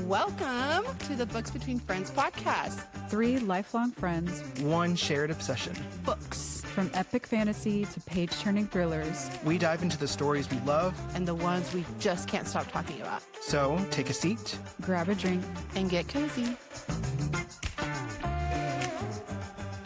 Welcome to the Books Between Friends podcast. 3 lifelong friends, one shared obsession. Books. From epic fantasy to page-turning thrillers. We dive into the stories we love And the ones we just can't stop talking about. So take a seat, Grab a drink, and get cozy.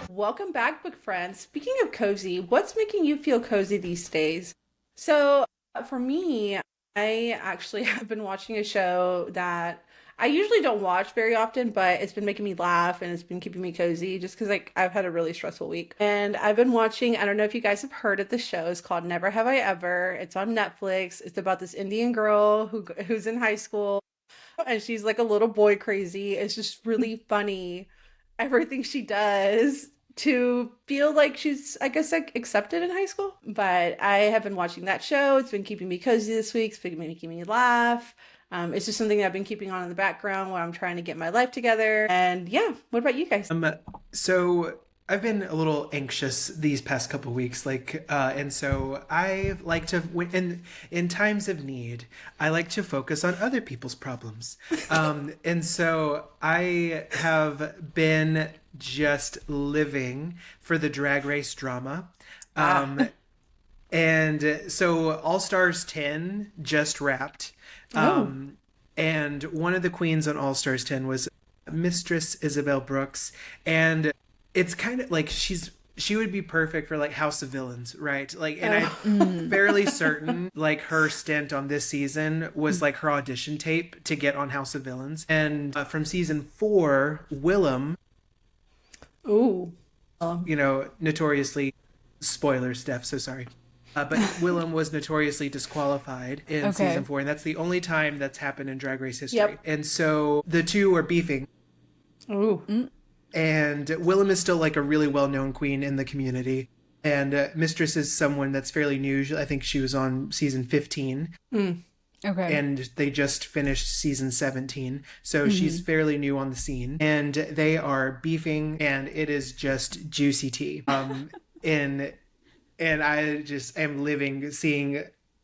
Welcome back, book friends. Speaking of cozy, what's making you feel cozy these days? So for me, I actually have been watching a show that I usually don't watch very often, but it's been making me laugh and it's been keeping me cozy just because I've had a really stressful week. And I've been watching, I don't know if you guys have heard of the show. It's called Never Have I Ever. It's on Netflix. It's about this Indian girl who's in high school and she's like a little boy crazy. It's just really funny, everything she does to feel like she's, I guess, like accepted in high school. But I have been watching that show. It's been keeping me cozy this week. It's been making me laugh. It's just something that I've been keeping on in the background while I'm trying to get my life together. And yeah, what about you guys? So I've been a little anxious these past couple weeks, and so I like to, in times of need, I like to focus on other people's problems. And so I have been just living for the Drag Race drama. And so All Stars 10 just wrapped. And one of the queens on All Stars 10 was Mistress Isabel Brooks. And it's kind of like she would be perfect for like House of Villains, right? Like, and I'm fairly certain like her stint on this season was like her audition tape to get on House of Villains. And from season 4, Willem, notoriously, spoiler, Steph, so sorry. But Willem was notoriously disqualified in season 4, and that's the only time that's happened in Drag Race history. Yep. And so the two are beefing. And Willem is still like a really well-known queen in the community. And Mistress is someone that's fairly new. I think she was on season 15. And they just finished season 17. So she's fairly new on the scene. And they are beefing, and it is just juicy tea. And I just am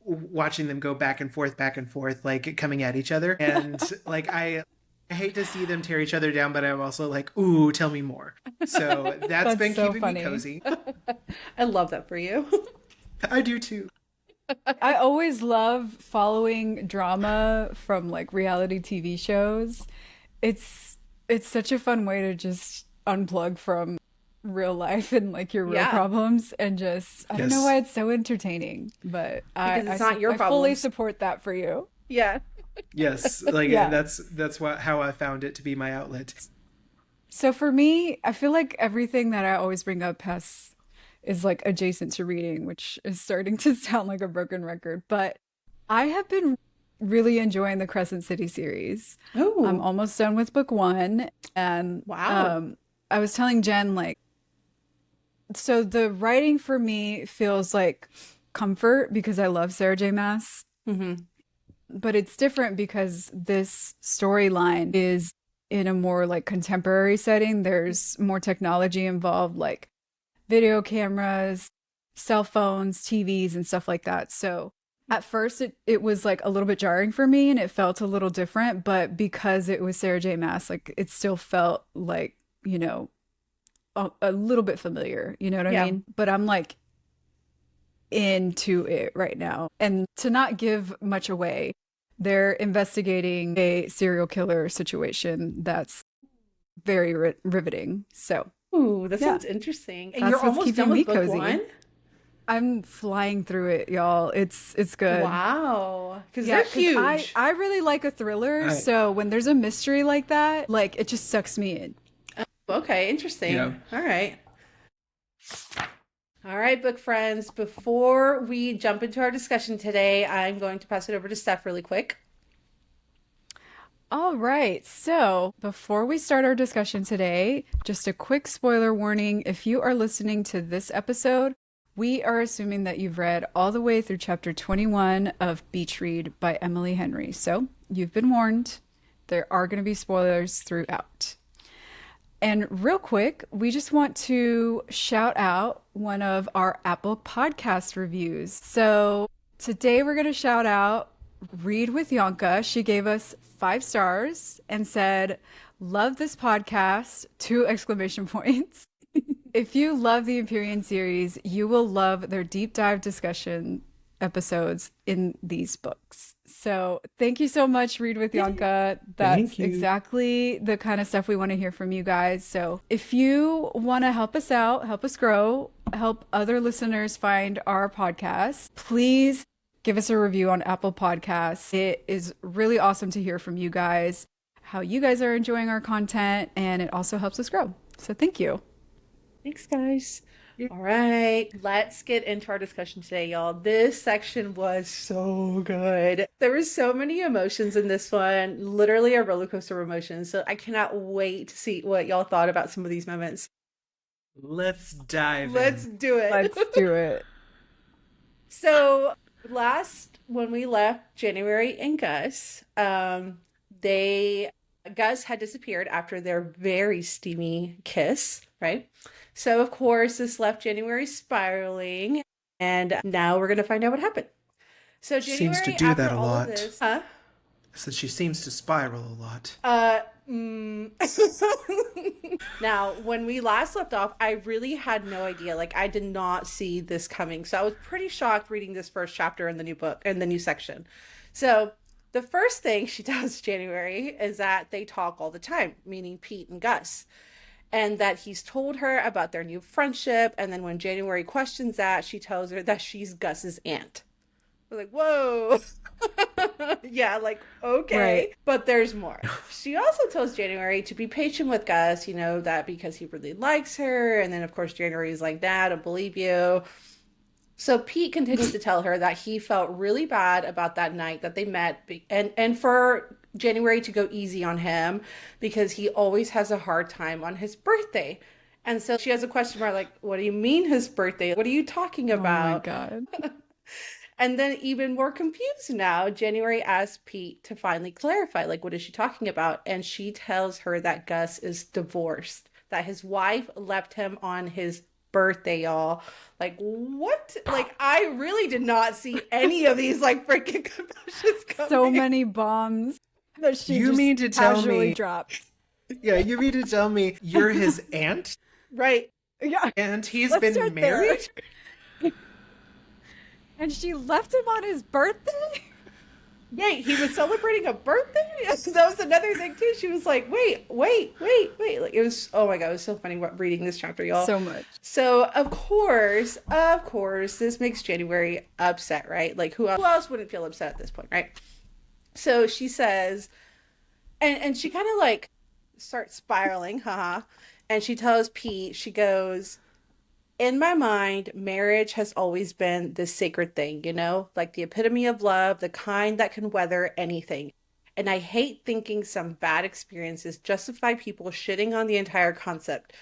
watching them go back and forth, like coming at each other. And like, I hate to see them tear each other down, but I'm also like, ooh, tell me more. So that's been so keeping me cozy. I love that for you. I do too. I always love following drama from like reality TV shows. It's such a fun way to just unplug from real life and like your real problems, and just I don't know why it's so entertaining, but I fully support that for you. Yes, like that's how I found it to be my outlet. So for me, I feel like everything that I always bring up is like adjacent to reading, which is starting to sound like a broken record, but I have been really enjoying the Crescent City series. I'm almost done with book 1, and I was telling Jen, like, so the writing for me feels like comfort because I love Sarah J. Maas. But it's different because this storyline is in a more like contemporary setting. There's more technology involved, like video cameras, cell phones, TVs, and stuff like that. So at first it was like a little bit jarring for me and it felt a little different, but because it was Sarah J. Maas, like it still felt like, a little bit familiar, you know what I mean? But I'm like into it right now. And to not give much away, they're investigating a serial killer situation that's very riveting. So, that sounds interesting. And you're almost done with book cozy. 1? I'm flying through it, y'all. It's good. Wow. Because they're huge. I really like a thriller. So when there's a mystery like that, like it just sucks me in. Okay, interesting. Yeah. All right, book friends. Before we jump into our discussion today, I'm going to pass it over to Steph really quick. All right. So before we start our discussion today, just a quick spoiler warning. If you are listening to this episode, we are assuming that you've read all the way through chapter 21 of Beach Read by Emily Henry. So you've been warned. There are going to be spoilers throughout. And real quick, we just want to shout out one of our Apple Podcast reviews. So today we're going to shout out Read with Yonka. She gave us 5 stars and said, "Love this podcast!" Two exclamation points. If you love the Empyrean series, you will love their deep dive discussion episodes in these books. So thank you so much, Read with Yonka. That's Thank you. exactly the kind of stuff we want to hear from you guys. So if you want to help us out, help us grow, help other listeners find our podcast, please give us a review on Apple Podcasts. It is really awesome to hear from you guys, how you guys are enjoying our content, and it also helps us grow. So thank you. Thanks, guys. All right, let's get into our discussion today, y'all. This section was so good. There were so many emotions in this one, literally a roller coaster of emotions. So I cannot wait to see what y'all thought about some of these moments. Let's dive Let's in. do it. Let's do it. So when we left January and Gus, Gus had disappeared after their very steamy kiss, right? So of course this left January spiraling, and now we're gonna find out what happened. So She January, seems to do after that a all lot. of this, huh? So she seems to spiral a lot. Now, when we last left off, I really had no idea. Like, I did not see this coming. So I was pretty shocked reading this first chapter in the new book, in the new section. So the first thing she tells January is that they talk all the time, meaning Pete and Gus, and that he's told her about their new friendship. And then when January questions that, she tells her that she's Gus's aunt. We're like, whoa. Yeah, like, okay. Right. But there's more. She also tells January to be patient with Gus, that because he really likes her. And then, of course, January is like, nah, I don't believe you. So Pete continues to tell her that he felt really bad about that night that they met, and for January to go easy on him because he always has a hard time on his birthday. And so she has a question mark, like, what do you mean his birthday? What are you talking about? Oh my God. And then even more confused now, January asks Pete to finally clarify, like, what is she talking about? And she tells her that Gus is divorced, that his wife left him on his birthday, y'all. Like, what? Like, I really did not see any of these, like, freaking confessions coming. So many bombs that she You just mean to tell casually me- dropped. Yeah, you mean to tell me you're his aunt Right. Yeah. and he's Let's been start there. married? And she left him on his birthday? Wait, he was celebrating a birthday? That was another thing, too. She was like, wait. Like, it was, oh my God, it was so funny reading this chapter, y'all. So much. So, of course, this makes January upset, right? Like, who else wouldn't feel upset at this point, right? So she says, and she kind of like starts spiraling, haha. And she tells Pete, she goes, in my mind, marriage has always been this sacred thing, like the epitome of love, the kind that can weather anything. And I hate thinking some bad experiences justify people shitting on the entire concept.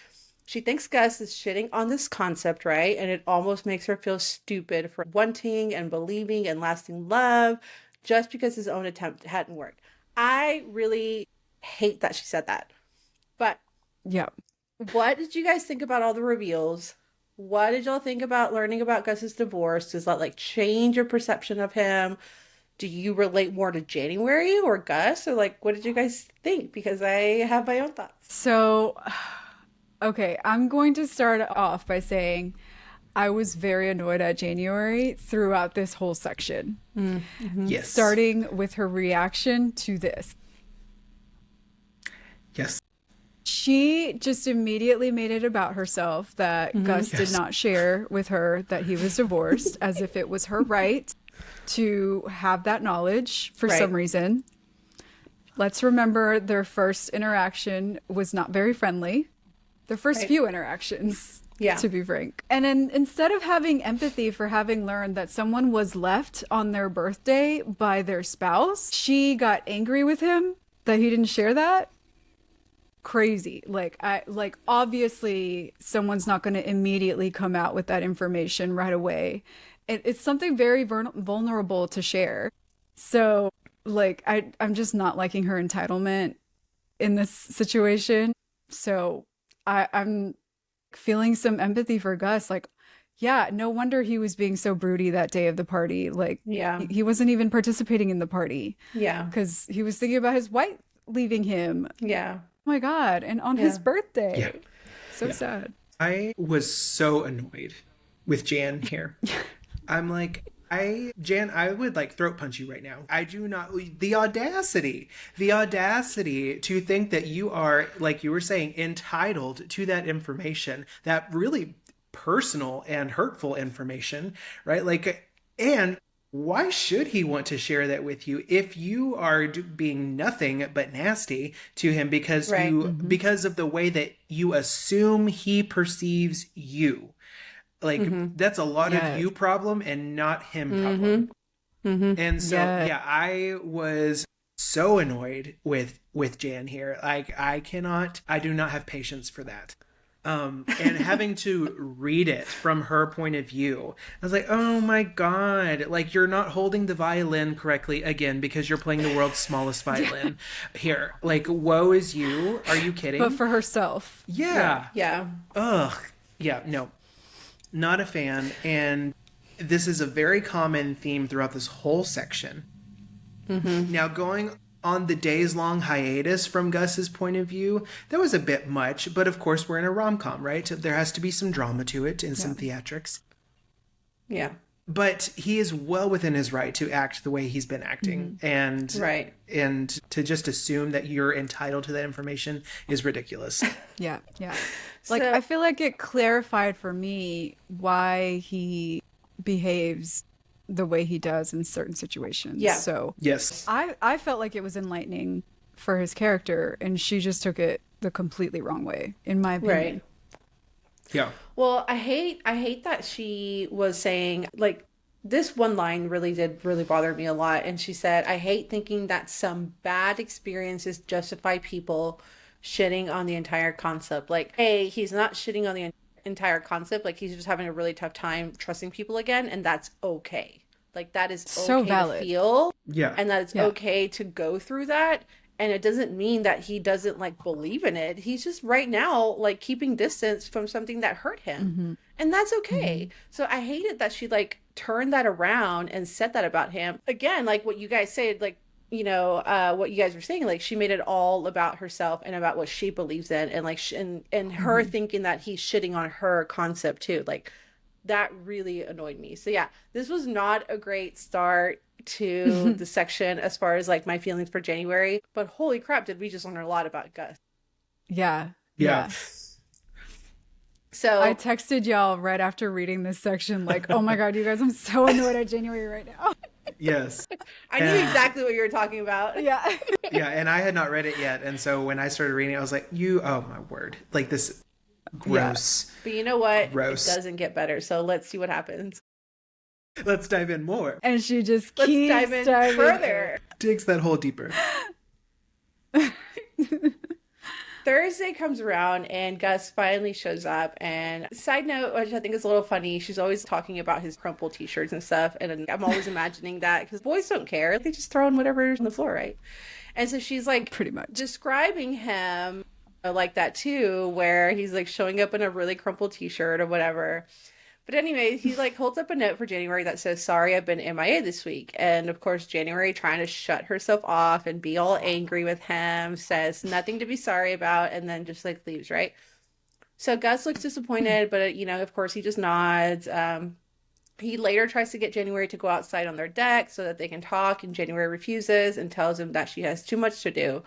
She thinks Gus is shitting on this concept, right? And it almost makes her feel stupid for wanting and believing in lasting love just because his own attempt hadn't worked. I really hate that she said that. But Yeah. what did you guys think about all the reveals? What did y'all think about learning about Gus's divorce? Does that like change your perception of him? Do you relate more to January or Gus? Or like, what did you guys think? Because I have my own thoughts. So, okay, I'm going to start off by saying I was very annoyed at January throughout this whole section, Yes. starting with her reaction to this. Yes. She just immediately made it about herself that Gus did Yes. not share with her that he was divorced, as if it was her right to have that knowledge for Right. some reason. Let's remember their first interaction was not very friendly. The first Right. few interactions, Yeah. to be frank. And then instead of having empathy for having learned that someone was left on their birthday by their spouse, she got angry with him that he didn't share that. Crazy. Like obviously someone's not going to immediately come out with that information right away. It's something very vulnerable to share. So like I'm just not liking her entitlement in this situation. So I'm feeling some empathy for Gus. Like, Yeah, no wonder he was being so broody that day of the party. Like, Yeah. he wasn't even participating in the party Yeah. because he was thinking about his wife leaving him. Yeah. Oh my God. And on his Yeah. birthday. Yeah. So sad. I was so annoyed with Jan here. I'm like, Jan, I would like throat punch you right now. I do not, the audacity to think that you are, like you were saying, entitled to that information, that really personal and hurtful information, right? Like, and why should he want to share that with you if you are being nothing but nasty to him because Right. because of the way that you assume he perceives you? Like, that's a lot of you problem and not him problem. And so, yeah, I was so annoyed with Jan here. Like, I do not have patience for that. And having to read it from her point of view, I was like, oh my God, like, you're not holding the violin correctly again because you're playing the world's smallest violin here. Like, woe is you. Are you kidding? But for herself. Yeah. Yeah. Ugh. Yeah, no. Not a fan. And this is a very common theme throughout this whole section. Now, going on the days-long hiatus from Gus's point of view, that was a bit much. But of course, we're in a rom-com, right? There has to be some drama to it and some theatrics. Yeah. But he is well within his right to act the way he's been acting. And Right. and to just assume that you're entitled to that information is ridiculous. Yeah. Yeah. Like, So- I feel like it clarified for me why he behaves the way he does in certain situations. Yeah. So Yes. I felt like it was enlightening for his character, and she just took it the completely wrong way, in my opinion. Right. Yeah. Well, I hate that she was saying, like, this one line did bother me a lot. And she said, I hate thinking that some bad experiences justify people shitting on the entire concept. Like, hey, he's not shitting on the entire concept. Like, he's just having a really tough time trusting people again. And that's okay. Like, that is So okay valid. to feel. Yeah. And that it's okay to go through that. And it doesn't mean that he doesn't like believe in it. He's just right now like keeping distance from something that hurt him. And that's okay. So I hated that she like turned that around and said that about him. Again, like what you guys said, like, you know, what you guys were saying, like she made it all about herself and about what she believes in, and like and her thinking that he's shitting on her concept too. Like that really annoyed me. So yeah, this was not a great start to the section as far as like my feelings for January, but holy crap, did we just learn a lot about Gus. Yeah. Yeah. So I texted y'all right after reading this section, like, oh my God, you guys, I'm so annoyed at January right now. Yes. I knew exactly what you were talking about. Yeah. Yeah, and I had not read it yet, and so when I started reading it, I was like, oh my word. Like this gross. But you know what? Gross. It doesn't get better. So let's see what happens. Let's dive in more. And she just Let's keeps dive in diving further. Digs that hole deeper. Thursday comes around and Gus finally shows up. And side note, which I think is a little funny, she's always talking about his crumpled t-shirts and stuff. And I'm always imagining that because boys don't care. They just throw in whatever's on the floor, right? And so she's like Pretty much. describing him like that too, where he's like showing up in a really crumpled t-shirt or whatever. But anyway, he like holds up a note for January that says, sorry, I've been MIA this week. And of course, January, trying to shut herself off and be all angry with him, says nothing to be sorry about, and then just like leaves, right? So Gus looks disappointed, but you know, of course, he just nods. He later tries to get January to go outside on their deck so that they can talk, and January refuses and tells him that she has too much to do.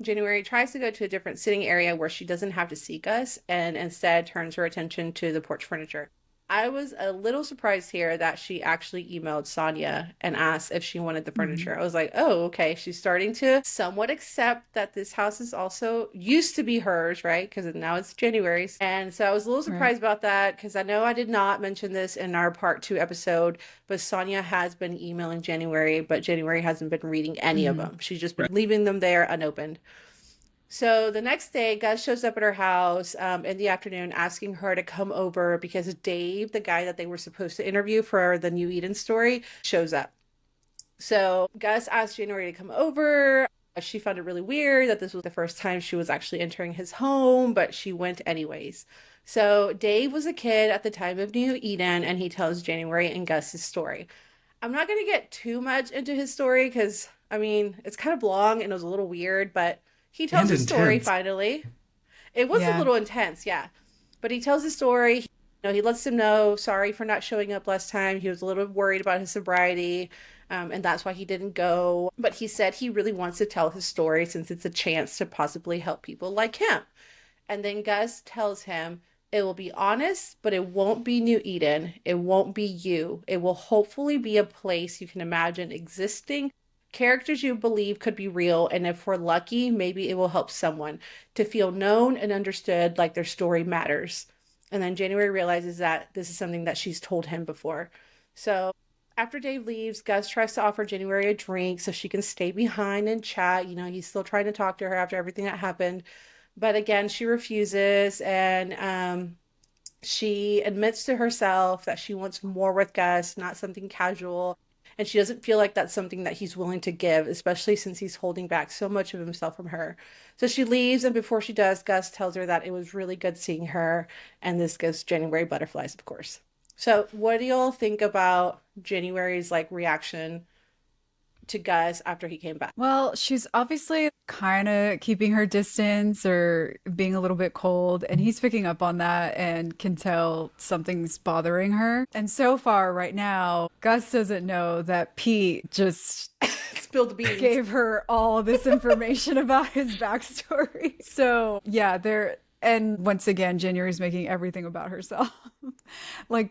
January tries to go to a different sitting area where she doesn't have to see Gus, and instead turns her attention to the porch furniture. I was a little surprised here that she actually emailed Sonia and asked if she wanted the furniture. I was like, oh, okay. She's starting to somewhat accept that this house is also used to be hers, right? Because now it's January's. And so I was a little surprised about that because I know I did not mention this in our part 2 episode, but Sonia has been emailing January, but January hasn't been reading any of them. She's just been leaving them there unopened. So the next day, Gus shows up at her house in the afternoon asking her to come over because Dave, the guy that they were supposed to interview for the New Eden story, shows up. So Gus asks January to come over. She found it really weird that this was the first time she was actually entering his home, but she went anyways. So Dave was a kid at the time of New Eden, and he tells January and Gus his story. I'm not going to get too much into his story because, I mean, it's kind of long and it was a little weird, but he tells And his story intense. finally. It was a Yeah. little intense, yeah. But he tells his story. He lets him know, sorry for not showing up last time. He was a little worried about his sobriety, and that's why he didn't go. But he said he really wants to tell his story since it's a chance to possibly help people like him. And then Gus tells him, it will be honest, but it won't be New Eden. It won't be you. It will hopefully be a place you can imagine existing, characters you believe could be real, and if we're lucky, maybe it will help someone to feel known and understood, like their story matters. And then January realizes that this is something that she's told him before. So after Dave leaves, Gus tries to offer January a drink so she can stay behind and chat. He's still trying to talk to her after everything that happened. But again, she refuses, and she admits to herself that she wants more with Gus, not something casual. And she doesn't feel like that's something that he's willing to give, especially since he's holding back so much of himself from her. So she leaves, and before she does, Gus tells her that it was really good seeing her, and this gives January butterflies, of course. So what do y'all think about January's reaction to Gus after he came back? Well, she's obviously kind of keeping her distance or being a little bit cold, and he's picking up on that and can tell something's bothering her. And so far, right now, Gus doesn't know that Pete just Spilled the beans. gave her all this information about his backstory. So, yeah, and once again, January's making everything about herself.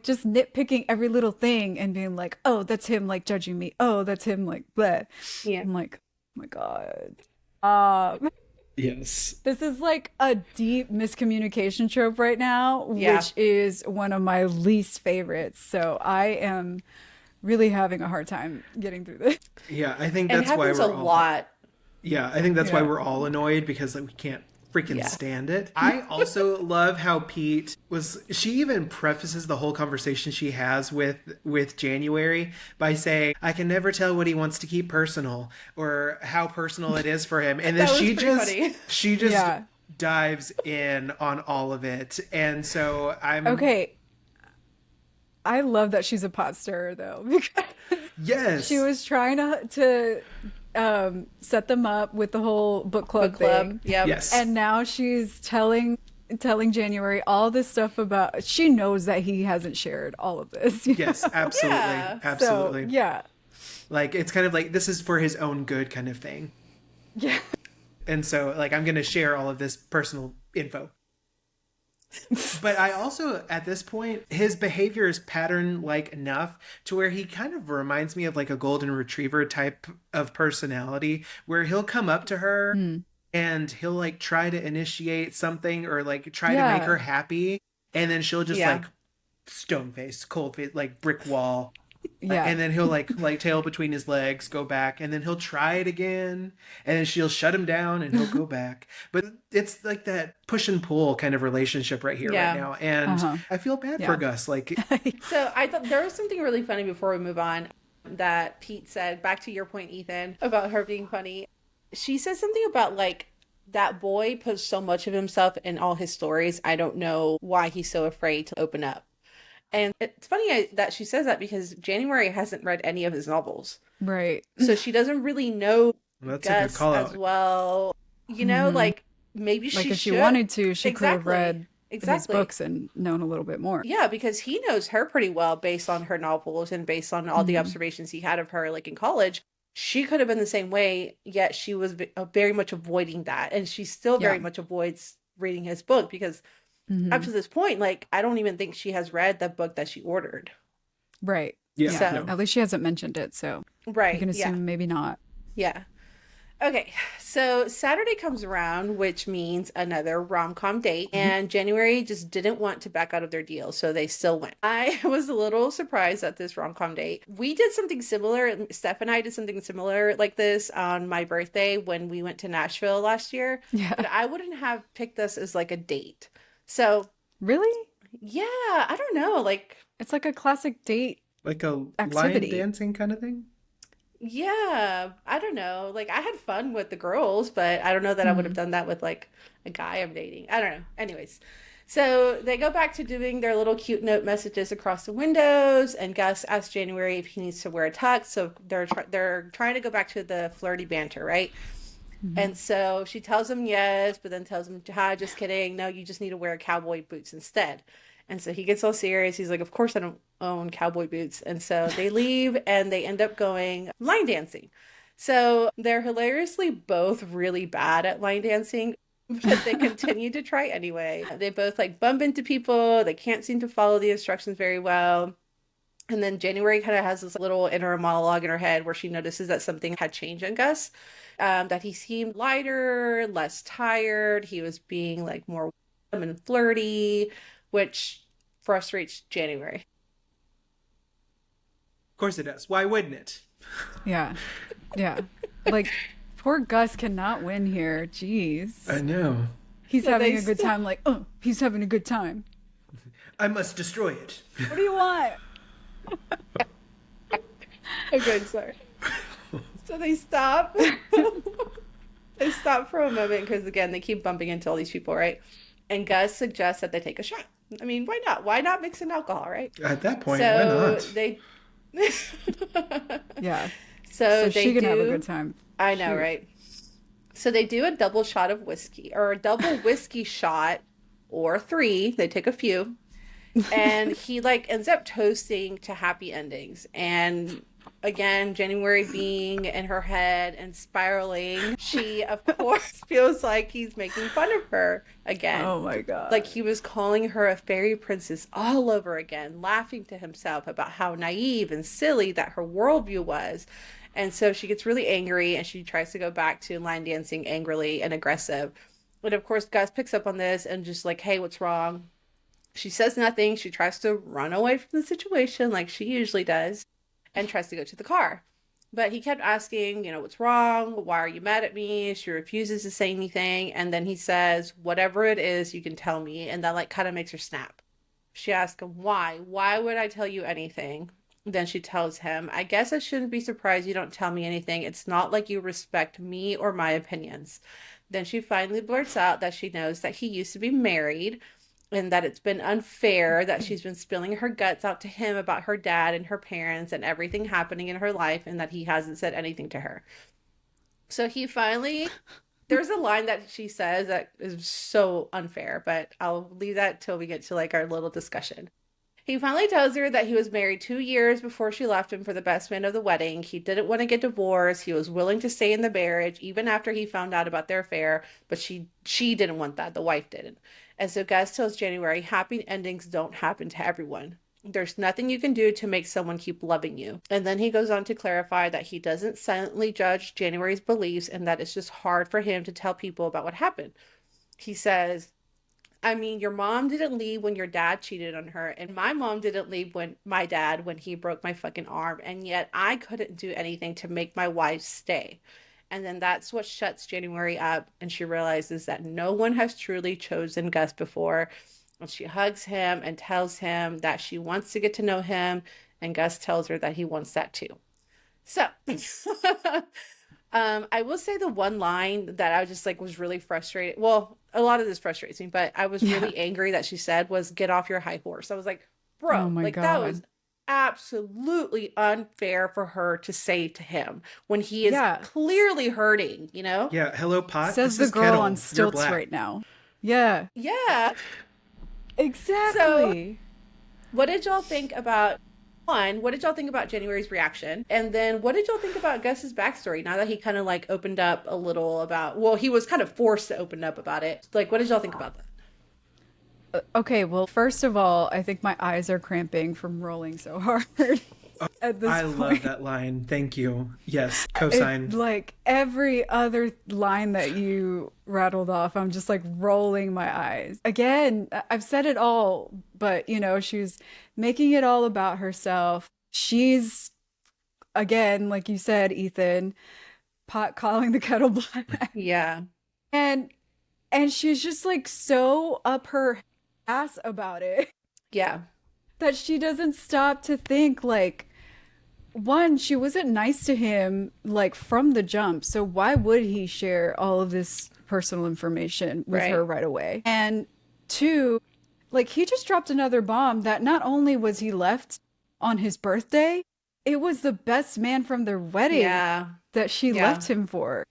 Just nitpicking every little thing and being like, oh, that's him, judging me. Oh, that's him, bleh. Yeah. I'm like, oh my God. Yes. This is a deep miscommunication trope right now, Yeah. which is one of my least favorites. So I am really having a hard time getting through this. Yeah, I think And it that's why happens we're a all lot. Yeah, I think that's why Yeah. we're all annoyed because we can't freaking Yeah. stand it. I also love how she even prefaces the whole conversation she has with January by saying, "I can never tell what he wants to keep personal or how personal it is for him." And then That was she pretty just funny. she just Yeah. dives in on all of it. And so I'm Okay. I love that she's a pot stirrer, though, because yes. she was trying to set them up with the whole book club Book club. thing. Yep. Yes. And now she's telling January all this stuff about, she knows that he hasn't shared all of this. Yes, absolutely. Yeah. Absolutely. So, yeah. It's kind of this is for his own good kind of thing. Yeah. And so I'm going to share all of this personal info. But I also, at this point, his behavior is pattern-like enough to where he kind of reminds me of a golden retriever type of personality, where he'll come up to her and he'll try to initiate something or try to make Yeah. her happy, and then she'll just Yeah. stone face, cold face, brick wall. Yeah. And then he'll tail between his legs, go back, and then he'll try it again, and then she'll shut him down and he'll go back. But it's that push and pull kind of relationship right here, Yeah. right now. And I feel bad for Yeah. Gus. So I thought there was something really funny before we move on that Pete said, back to your point, Ethan, about her being funny. She said something about that boy puts so much of himself in all his stories. I don't know why he's so afraid to open up. And it's funny that she says that because January hasn't read any of his novels. Right. So she doesn't really know That's a good Gus call as out. well. Maybe she If she should. wanted to, she could have Exactly. read his Exactly. books and known a little bit more. Yeah, because he knows her pretty well based on her novels and based on all the observations he had of her in college. She could have been the same way, yet she was very much avoiding that. And she still very Yeah. much avoids reading his book because up to this point, I don't even think she has read the book that she ordered. Right. Yeah. So- no. At least she hasn't mentioned it, so Right. you can assume Yeah. maybe not. Yeah. Okay, so Saturday comes around, which means another rom-com date, and January just didn't want to back out of their deal, so they still went. I was a little surprised at this rom-com date. We did something similar. Steph and I did something similar like this on my birthday when we went to Nashville last year, Yeah. but I wouldn't have picked this as a date. So, Really? yeah, I don't know, It's like a classic date. A line Activity. dancing kind of thing. Yeah, I don't know. Like I had fun with the girls, but I don't know that I would have Hmm. done that with like a guy I'm dating. I don't know. Anyways, so they go back to doing their little cute note messages across the windows, and Gus asks January if he needs to wear a tux. So they're trying to go back to the flirty banter, right? Hmm. And so she tells him yes, but then tells him, "Hi, just kidding. No, you just need to wear cowboy boots instead." And so he gets all serious. He's like, "Of course I don't own cowboy boots." And so they leave and they end up going line dancing. So they're hilariously both really bad at line dancing, but they continue to try anyway. They both like bump into people. They can't seem to follow the instructions very well. And then January kind of has this little inner monologue in her head where she notices that something had changed in Gus, that he seemed lighter, less tired. He was being like more warm and flirty, which frustrates January. Of course it does. Why wouldn't it? Yeah. Yeah. Like, poor Gus cannot win here. Jeez. I know. He's So they having a good time. Like, oh, he's having a good time. I must destroy it. What do you want? Okay, sorry. So they stop. They stop for a moment because again they keep bumping into all these people, right? And Gus suggests that they take a shot. I mean, why not? Why not mix in alcohol, right? At that point, why So not? they Yeah. so So they she can have a do good time. I know, Shoot. right? So they do a double shot of whiskey or a double whiskey shot or three. They take a few. And he like ends up toasting to happy endings. And again, January being in her head and spiraling, she of course feels like he's making fun of her again. Oh my Like God. he was calling her a fairy princess all over again, laughing to himself about how naive and silly that her worldview was. And so she gets really angry and she tries to go back to line dancing angrily and aggressive. And of course, Gus picks up on this and just like, hey, what's wrong? She says nothing. She tries to run away from the situation like she usually does and tries to go to the car. But he kept asking, what's wrong? Why are you mad at me? She refuses to say anything. And then he says, whatever it is, you can tell me. And that like kind of makes her snap. She asks him, why? Why would I tell you anything? Then she tells him, I guess I shouldn't be surprised you don't tell me anything. It's not like you respect me or my opinions. Then she finally blurts out that she knows that he used to be married and that it's been unfair that she's been spilling her guts out to him about her dad and her parents and everything happening in her life and that he hasn't said anything to her. So he finally there's a line that she says that is so unfair, but I'll leave that till we get to like our little discussion. He finally tells her that he was married 2 years before she left him for the best man of the wedding. He didn't want to get divorced. He was willing to stay in the marriage even after he found out about their affair, but she didn't want that. The wife didn't. And so Gus tells January, happy endings don't happen to everyone. There's nothing you can do to make someone keep loving you. And then he goes on to clarify that he doesn't silently judge January's beliefs and that it's just hard for him to tell people about what happened. He says, I mean, your mom didn't leave when your dad cheated on her, and my mom didn't leave when he broke my fucking arm, and yet I couldn't do anything to make my wife stay. And then that's what shuts January up, and she realizes that no one has truly chosen Gus before. And she hugs him and tells him that she wants to get to know him, and Gus tells her that he wants that too. So, I will say the one line that I just like was really frustrated. Well, a lot of this frustrates me, but I was Yeah. really angry that she said was get off your high horse. I was like, Oh bro, my like that was God. absolutely unfair for her to say to him when he is Yeah. clearly hurting, you know? Yeah, hello, pot. Says This the is girl on kettle. You're stilts black. right now. Yeah. Yeah. So, Exactly. what did y'all think about one, what did y'all think about January's reaction? And then what did y'all think about Gus's backstory now that he kind of like opened up a little about, well, he was kind of forced to open up about it. Like, what did y'all think about that? Okay, well, first of all, I think my eyes are cramping from rolling so hard at this I love point. that line. Thank you. Yes, It, cosign. like every other line that you rattled off, I'm just like rolling my eyes. Again, I've said it all, but she's making it all about herself. She's, again, like you said, Ethan, pot calling the kettle black. Yeah. And she's just like so up her ass about it Yeah. that she doesn't stop to think like, one, she wasn't nice to him like from the jump. So why would he share all of this personal information with Right. her right away? And two, like he just dropped another bomb that not only was he left on his birthday, it was the best man from their wedding Yeah. that she Yeah. left him for.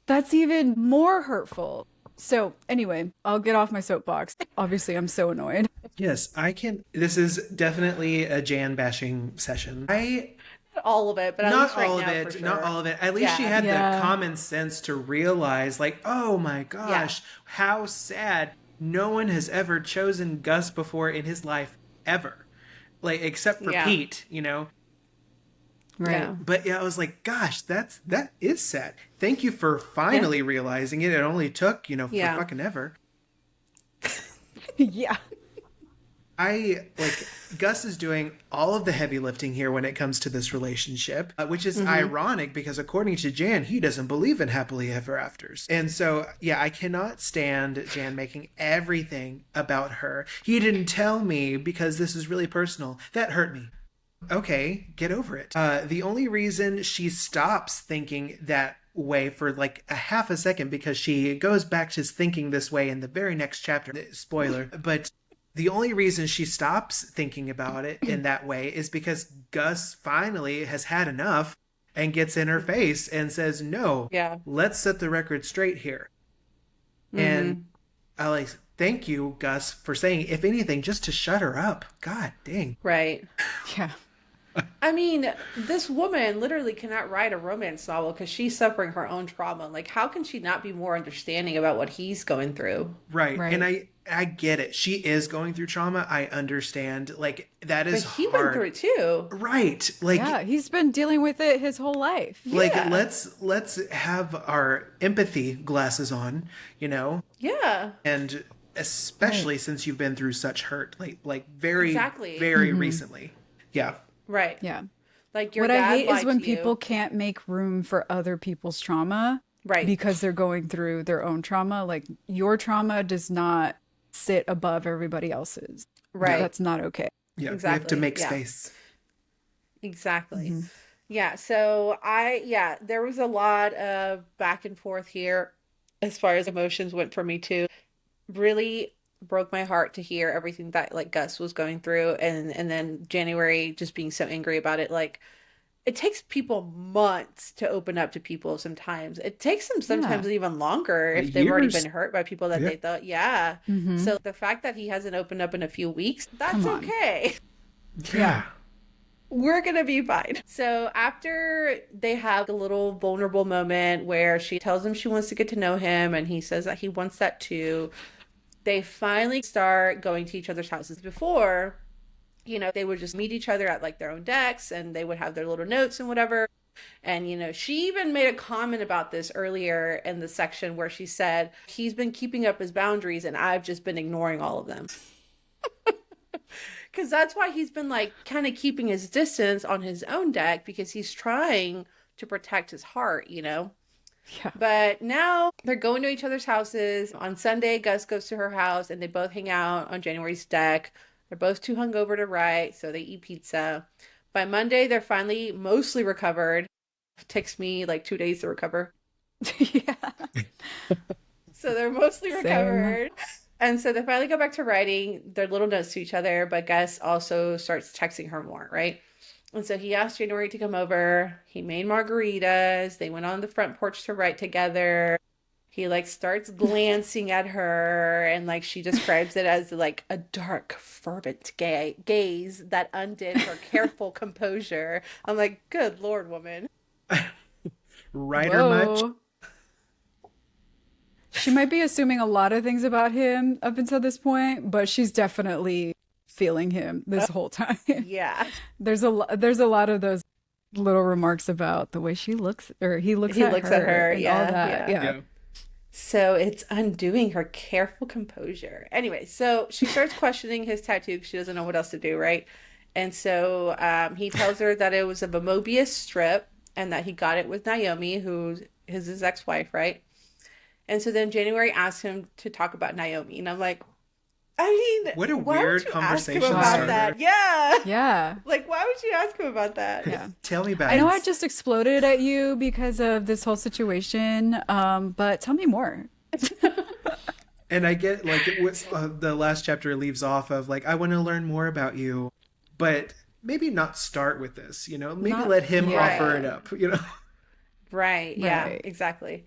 That's even more hurtful. So anyway, I'll get off my soapbox. Obviously, I'm so annoyed. Yes, I can. This is definitely a Jan bashing session. Not all of it, but at Not least right all of now, it, for sure. not all of it. At least she Yeah. had Yeah. the common sense to realize, like, oh my gosh, how sad. No one has ever chosen Gus before in his life, ever. Like, except for Yeah. Pete, you know? Right. Yeah. But yeah, I was like, gosh, that is sad. Thank you for finally realizing it. It only took, for Yeah. fucking ever. Yeah. Gus is doing all of the heavy lifting here when it comes to this relationship, which is ironic because according to Jan, he doesn't believe in happily ever afters. And so, yeah, I cannot stand Jan making everything about her. He didn't tell me because this is really personal. That hurt me. Okay, get over it. The only reason she stops thinking that way for like a half a second, because she goes back to thinking this way in the very next chapter, spoiler, but the only reason she stops thinking about it in that way is because Gus finally has had enough and gets in her face and says, no, Yeah. let's set the record straight here. And I like, thank you, Gus, for saying, if anything, just to shut her up. God dang. Right. Yeah. I mean, this woman literally cannot write a romance novel because she's suffering her own trauma. Like, how can she not be more understanding about what he's going through? Right. Right. And I get it. She is going through trauma. I understand. Like, that But is he hard. went through it too. Right. Like, Yeah, he's been dealing with it his whole life. like Yeah. let's have our empathy glasses on, Yeah. and especially since you've been through such hurt, like very, Exactly. very recently. Yeah. Right. Yeah. Like your What I dad hate is lied when to you. people can't make room for other people's trauma Right. because they're going through their own trauma. Like your trauma does not sit above everybody else's. Right. That's not okay. Yeah. We have Exactly. to make Yeah. space. Exactly. Yeah. So there was a lot of back and forth here as far as emotions went for me too. Really broke my heart to hear everything that like Gus was going through, and then January just being so angry about it. Like, it takes people months to open up to people sometimes. It takes them sometimes even longer if they've already Years. been hurt by people that Yeah. they thought, yeah. Mhm. So the fact that he hasn't opened up in a few weeks, that's Come on. okay. Yeah. We're gonna be fine. So after they have a little vulnerable moment where she tells him she wants to get to know him and he says that he wants that too, they finally start going to each other's houses. Before, they would just meet each other at like their own decks and they would have their little notes and whatever. And, she even made a comment about this earlier in the section where she said, he's been keeping up his boundaries and I've just been ignoring all of them. Because that's why he's been like kind of keeping his distance on his own deck, because he's trying to protect his heart. Yeah. But now they're going to each other's houses. On Sunday, Gus goes to her house and they both hang out on January's deck. They're both too hungover to write, so they eat pizza. By Monday, they're finally mostly recovered. It takes me like 2 days to recover. Yeah. So they're mostly Same. recovered. And so they finally go back to writing their little notes to each other, but Gus also starts texting her more, right? And so he asked January to come over. He made margaritas. They went on the front porch to write together. He like starts glancing at her, and like she describes it as like a dark, fervent gaze that undid her careful composure. I'm like, good Lord, woman. Writer much? Whoa. She might be assuming a lot of things about him up until this point, but she's definitely feeling him this whole time. Yeah. There's a lot of those little remarks about the way she looks, or he looks at her, and all that. yeah. Yeah. So it's undoing her careful composure. Anyway, so she starts questioning his tattoo because she doesn't know what else to do, right? And so he tells her that it was of a Mobius strip and that he got it with Naomi, who is his ex-wife, right? And so then January asks him to talk about Naomi. And I'm like, I mean, What a why weird would you ask him conversation about starter. that? Yeah. Yeah. Like, why would you ask him about that? Yeah. Tell me about I know it. I just exploded at you because of this whole situation, but tell me more. And I get like it was the last chapter leaves off of like I want to learn more about you, but maybe not start with this. Maybe Not, let him yeah, offer it up. Right. Yeah, right. exactly.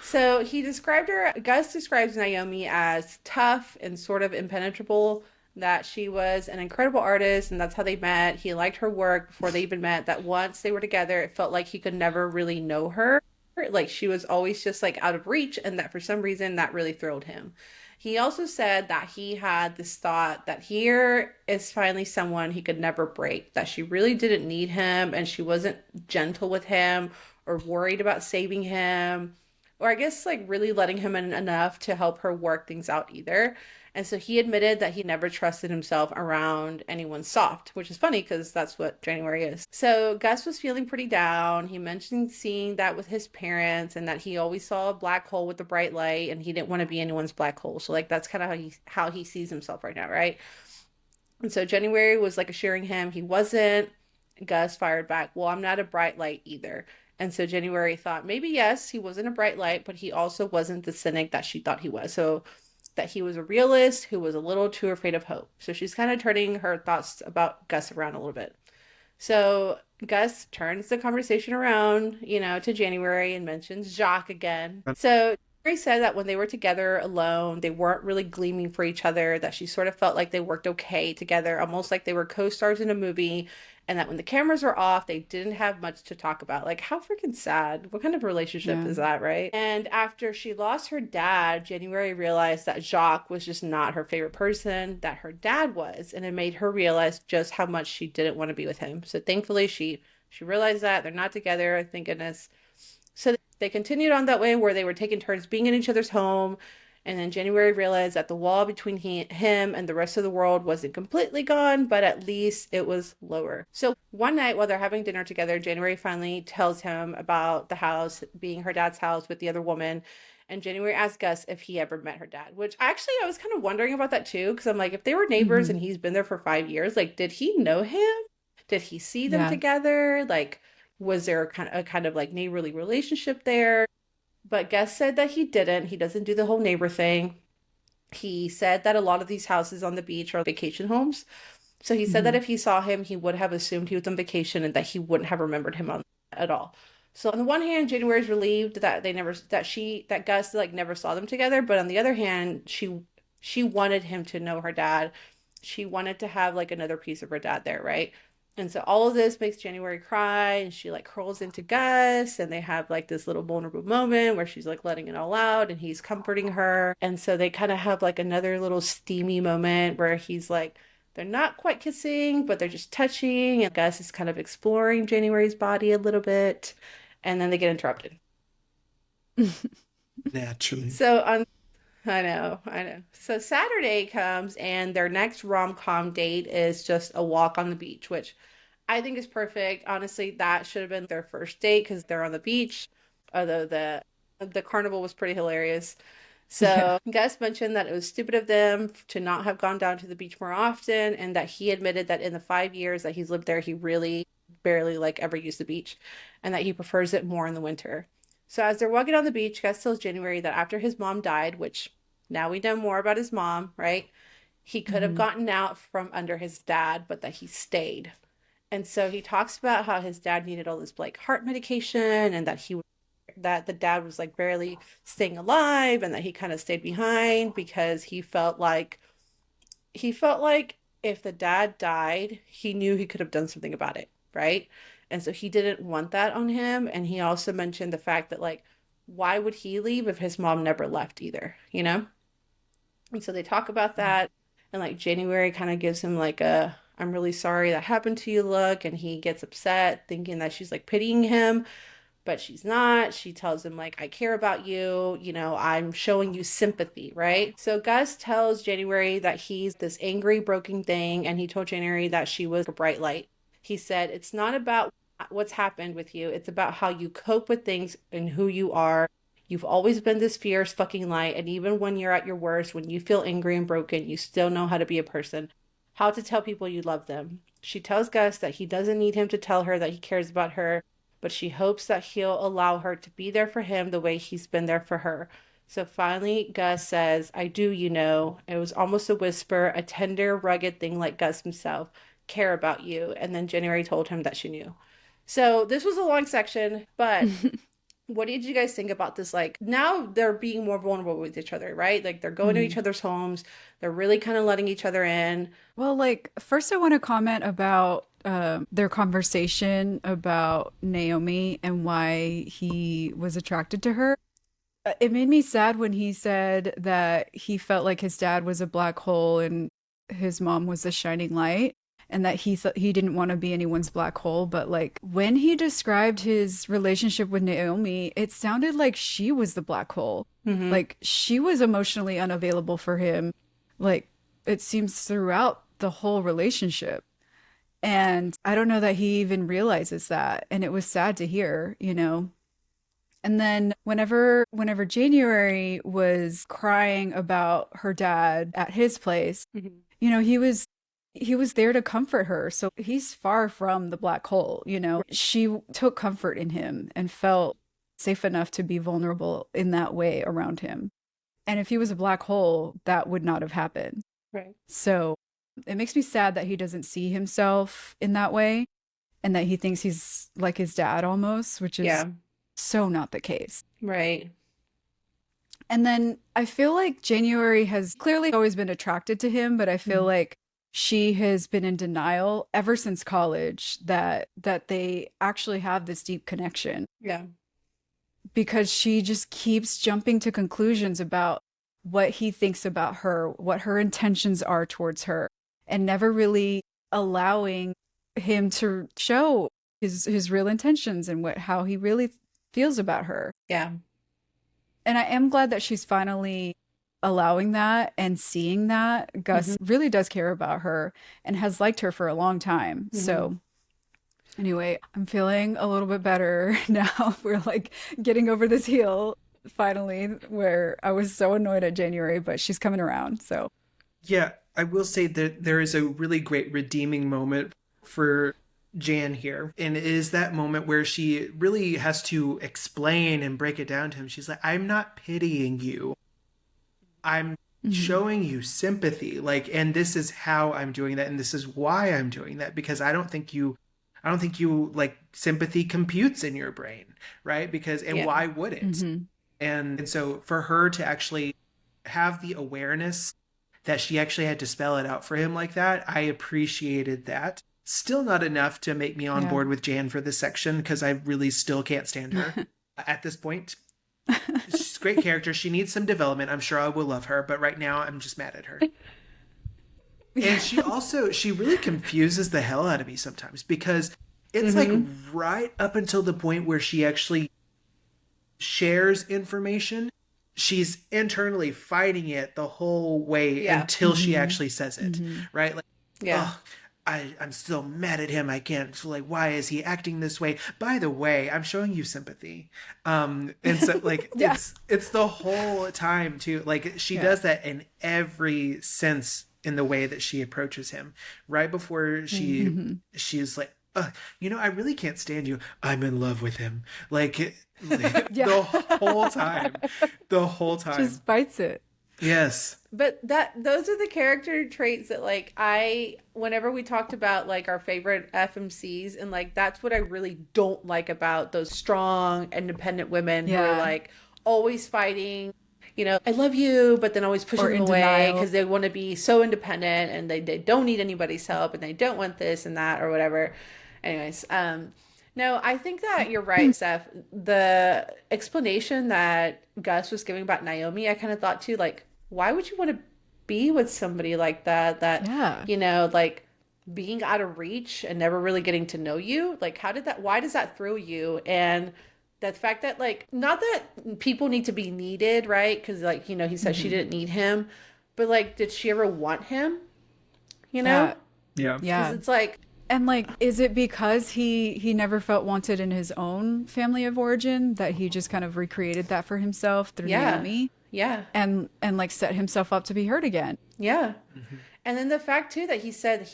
So Gus describes Naomi as tough and sort of impenetrable, that she was an incredible artist, and that's how they met. He liked her work before they even met, that once they were together, it felt like he could never really know her. Like she was always just like out of reach, and that for some reason that really thrilled him. He also said that he had this thought that here is finally someone he could never break, that she really didn't need him and she wasn't gentle with him or worried about saving him, or I guess like really letting him in enough to help her work things out either. And so he admitted that he never trusted himself around anyone soft, which is funny because that's what January is. So Gus was feeling pretty down. He mentioned seeing that with his parents and that he always saw a black hole with a bright light and he didn't want to be anyone's black hole. So like that's kind of how he sees himself right now, right? And so January was like assuring him he wasn't. Gus fired back, "Well, I'm not a bright light either." And so January thought maybe yes, he wasn't a bright light, but he also wasn't the cynic that she thought he was. So that he was a realist who was a little too afraid of hope. So she's kind of turning her thoughts about Gus around a little bit. So Gus turns the conversation around, to January and mentions Jacques again. So January said that when they were together alone, they weren't really gleaming for each other, that she sort of felt like they worked okay together, almost like they were co-stars in a movie, and that when the cameras were off, they didn't have much to talk about. Like, how freaking sad. What kind of relationship Yeah. is that, right? And after she lost her dad, January realized that Jacques was just not her favorite person, that her dad was, and it made her realize just how much she didn't want to be with him. So thankfully, she realized that they're not together, thank goodness. So they continued on that way where they were taking turns being in each other's home. And then January realized that the wall between him and the rest of the world wasn't completely gone, but at least it was lower. So one night while they're having dinner together, January finally tells him about the house being her dad's house with the other woman. And January asks Gus if he ever met her dad, which actually I was kind of wondering about that too, because I'm like, if they were neighbors and Hmm. he's been there for 5 years, like, did he know him? Did he see them Yeah. together? Like, was there a kind of like neighborly relationship there? But Gus said that he didn't. He doesn't do the whole neighbor thing. He said that a lot of these houses on the beach are vacation homes. So he said that Hmm. if he saw him, he would have assumed he was on vacation and that he wouldn't have remembered him at all. So on the one hand, January's relieved that that Gus like never saw them together, but on the other hand, she wanted him to know her dad. She wanted to have like another piece of her dad there, right? And so all of this makes January cry, and she like curls into Gus, and they have like this little vulnerable moment where she's like letting it all out and he's comforting her. And so they kind of have like another little steamy moment where he's like, they're not quite kissing, but they're just touching, and Gus is kind of exploring January's body a little bit, and then they get interrupted. Naturally. So on I know, I know. So Saturday comes and their next rom-com date is just a walk on the beach, which I think is perfect. Honestly, that should have been their first date because they're on the beach. Although the carnival was pretty hilarious. Yeah. So Gus mentioned that it was stupid of them to not have gone down to the beach more often, and that he admitted that in the 5 years that he's lived there, he really barely like ever used the beach, and that he prefers it more in the winter. So as they're walking on the beach, Gus tells January that after his mom died, which now we know more about his mom, right? He could have Hmm. gotten out from under his dad, but that he stayed. And so he talks about how his dad needed all this like heart medication, and that the dad was like barely staying alive, and that he kind of stayed behind because he felt like if the dad died, he knew he could have done something about it, right? And so he didn't want that on him. And he also mentioned the fact that like, why would he leave if his mom never left either, you know? And so they talk about that, and like January kind of gives him like a I'm really sorry that happened to you look, and he gets upset thinking that she's like pitying him, but she's not. She tells him like I care about you, I'm showing you sympathy, right? So Gus tells January that he's this angry broken thing, and he told January that she was a bright light. He said it's not about what's happened with you, it's about how you cope with things and who you are. You've always been this fierce fucking light. And even when you're at your worst, when you feel angry and broken, you still know how to be a person. How to tell people you love them. She tells Gus that he doesn't need him to tell her that he cares about her, but she hopes that he'll allow her to be there for him the way he's been there for her. So finally, Gus says, I do, you know. It was almost a whisper, a tender, rugged thing like Gus himself, care about you. And then January told him that she knew. So this was a long section, but what did you guys think about this? Like, now they're being more vulnerable with each other, right? Like, they're going to each other's homes. They're really kind of letting each other in. Well, like, first I want to comment about their conversation about Naomi and why he was attracted to her. It made me sad when he said that he felt like his dad was a black hole and his mom was a shining light, and that he didn't want to be anyone's black hole. But like when he described his relationship with Naomi, it sounded like she was the black hole. Like she was emotionally unavailable for him. Like it seems throughout the whole relationship. And I don't know that he even realizes that. And it was sad to hear, you know. And then whenever January was crying about her dad at his place, you know, he was there to comfort her. So he's far from the black hole, you know. She took comfort in him and felt safe enough to be vulnerable in that way around him. And if he was a black hole, that would not have happened. Right. So it makes me sad that he doesn't see himself in that way and that he thinks he's like his dad almost, which is so not the case. Right. And then I feel like January has clearly always been attracted to him, but I feel like she has been in denial ever since college that they actually have this deep connection. Yeah. Because she just keeps jumping to conclusions about what he thinks about her, what her intentions are towards her, and never really allowing him to show his real intentions and how he really feels about her. Yeah. And I am glad that she's finally allowing that and seeing that Gus really does care about her and has liked her for a long time. So anyway, I'm feeling a little bit better now. We're like getting over this heel finally, where I was so annoyed at January, but she's coming around. So Yeah, I will say that there is a really great redeeming moment for Jan here. And it is that moment where she really has to explain and break it down to him. She's like, I'm not pitying you. I'm showing you sympathy. Like, and this is how I'm doing that. And this is why I'm doing that, because I don't think you like sympathy computes in your brain. Right. Because, and why would it? And so for her to actually have the awareness that she actually had to spell it out for him like that, I appreciated that. Still not enough to make me on board with Jan for this section, because I really still can't stand her at this point. She's a great character. She needs some development. I'm sure I will love her, but right now I'm just mad at her. And she really confuses the hell out of me sometimes, because it's like right up until the point where she actually shares information, she's internally fighting it the whole way until she actually says it, right? Like, oh, I'm still mad at him. I can't, so like, why is he acting this way? By the way, I'm showing you sympathy. And so like, it's the whole time too. Like she does that in every sense in the way that she approaches him. Right before she's like, you know, I really can't stand you. I'm in love with him. Like the whole time. just fights it. Yes. But those are the character traits that like whenever we talked about like our favorite FMCs, and like that's what I really don't like about those strong, independent women who are like always fighting, you know, I love you, but then always pushing them away because they want to be so independent and they don't need anybody's help and they don't want this and that or whatever. Anyways, no, I think that you're right, Steph. The explanation that Gus was giving about Naomi, I kind of thought too, like, why would you want to be with somebody like that, you know, like being out of reach and never really getting to know you? Like, why does that throw you? And the fact that, like, not that people need to be needed, right? Because, like, you know, he said she didn't need him, but, like, did she ever want him? You know? Yeah. Because it's like, And like, is it because he never felt wanted in his own family of origin that he just kind of recreated that for himself through Yeah. Naomi Yeah. and like set himself up to be hurt again? Yeah. And then the fact too that he said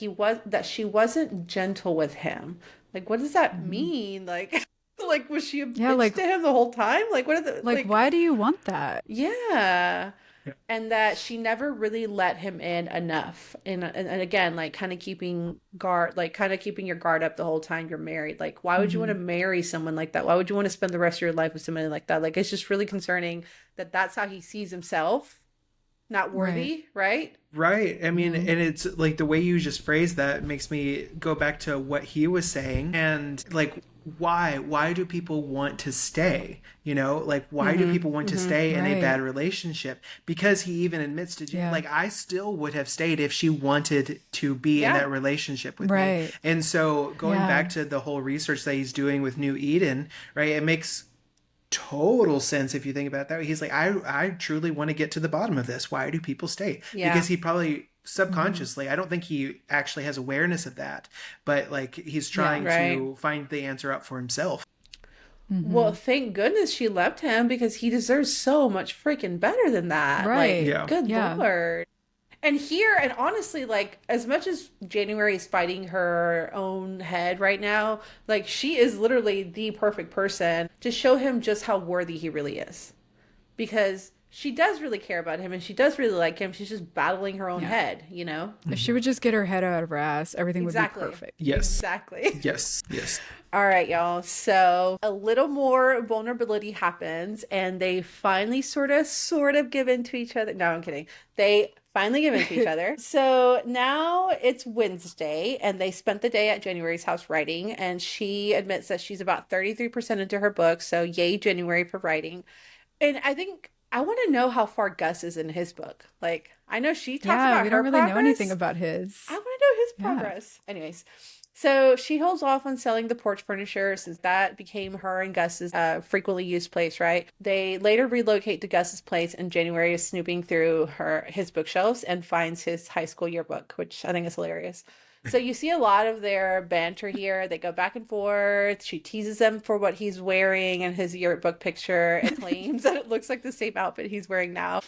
that she wasn't gentle with him. Like, what does that mean? Like, like was she a Yeah, bitch like to him the whole time? Like, what are the like why do you want that? Yeah. Yeah. And that she never really let him in enough. And again, like kind of keeping your guard up the whole time you're married. Like, why would you want to marry someone like that? Why would you want to spend the rest of your life with somebody like that? Like, it's just really concerning that that's how he sees himself, not worthy, right? Right. I mean, and it's like the way you just phrased that makes me go back to what he was saying. And like, why do people want to stay? You know, like, why do people want to stay in a Right. bad relationship? Because he even admits to, Yeah. like, I still would have stayed if she wanted to be in Yeah. that relationship with me. Right. And so going Yeah. back to the whole research that he's doing with New Eden, right? It makes total sense if you think about it that way. He's like, I truly want to get to the bottom of this. Why do people stay? Yeah. Because he probably subconsciously, I don't think he actually has awareness of that, but like he's trying right. to find the answer out for himself. Well, thank goodness she left him because he deserves so much freaking better than that. Right. Like, Yeah. good Yeah. Lord. And here, and honestly, like, as much as January is fighting her own head right now, like, she is literally the perfect person to show him just how worthy he really is. Because she does really care about him and she does really like him. She's just battling her own head, you know? If she would just get her head out of her ass, everything Exactly. would be perfect. Yes. Exactly. Yes. Yes. All right, y'all. So a little more vulnerability happens and they finally sort of give in to each other. No, I'm kidding. They finally give in to each other. So now it's Wednesday and they spent the day at January's house writing, and she admits that she's about 33% into her book. So yay, January, for writing. And I think I want to know how far Gus is in his book. Like, I know she talks Yeah, about we her don't really know progress. anything about his. I want to know his Yeah. progress. Anyways, so she holds off on selling the porch furniture since that became her and Gus's frequently used place, right? They later relocate to Gus's place, and January is snooping through his bookshelves and finds his high school yearbook, which I think is hilarious. So you see a lot of their banter here. They go back and forth. She teases him for what he's wearing in his yearbook picture and claims that it looks like the same outfit he's wearing now.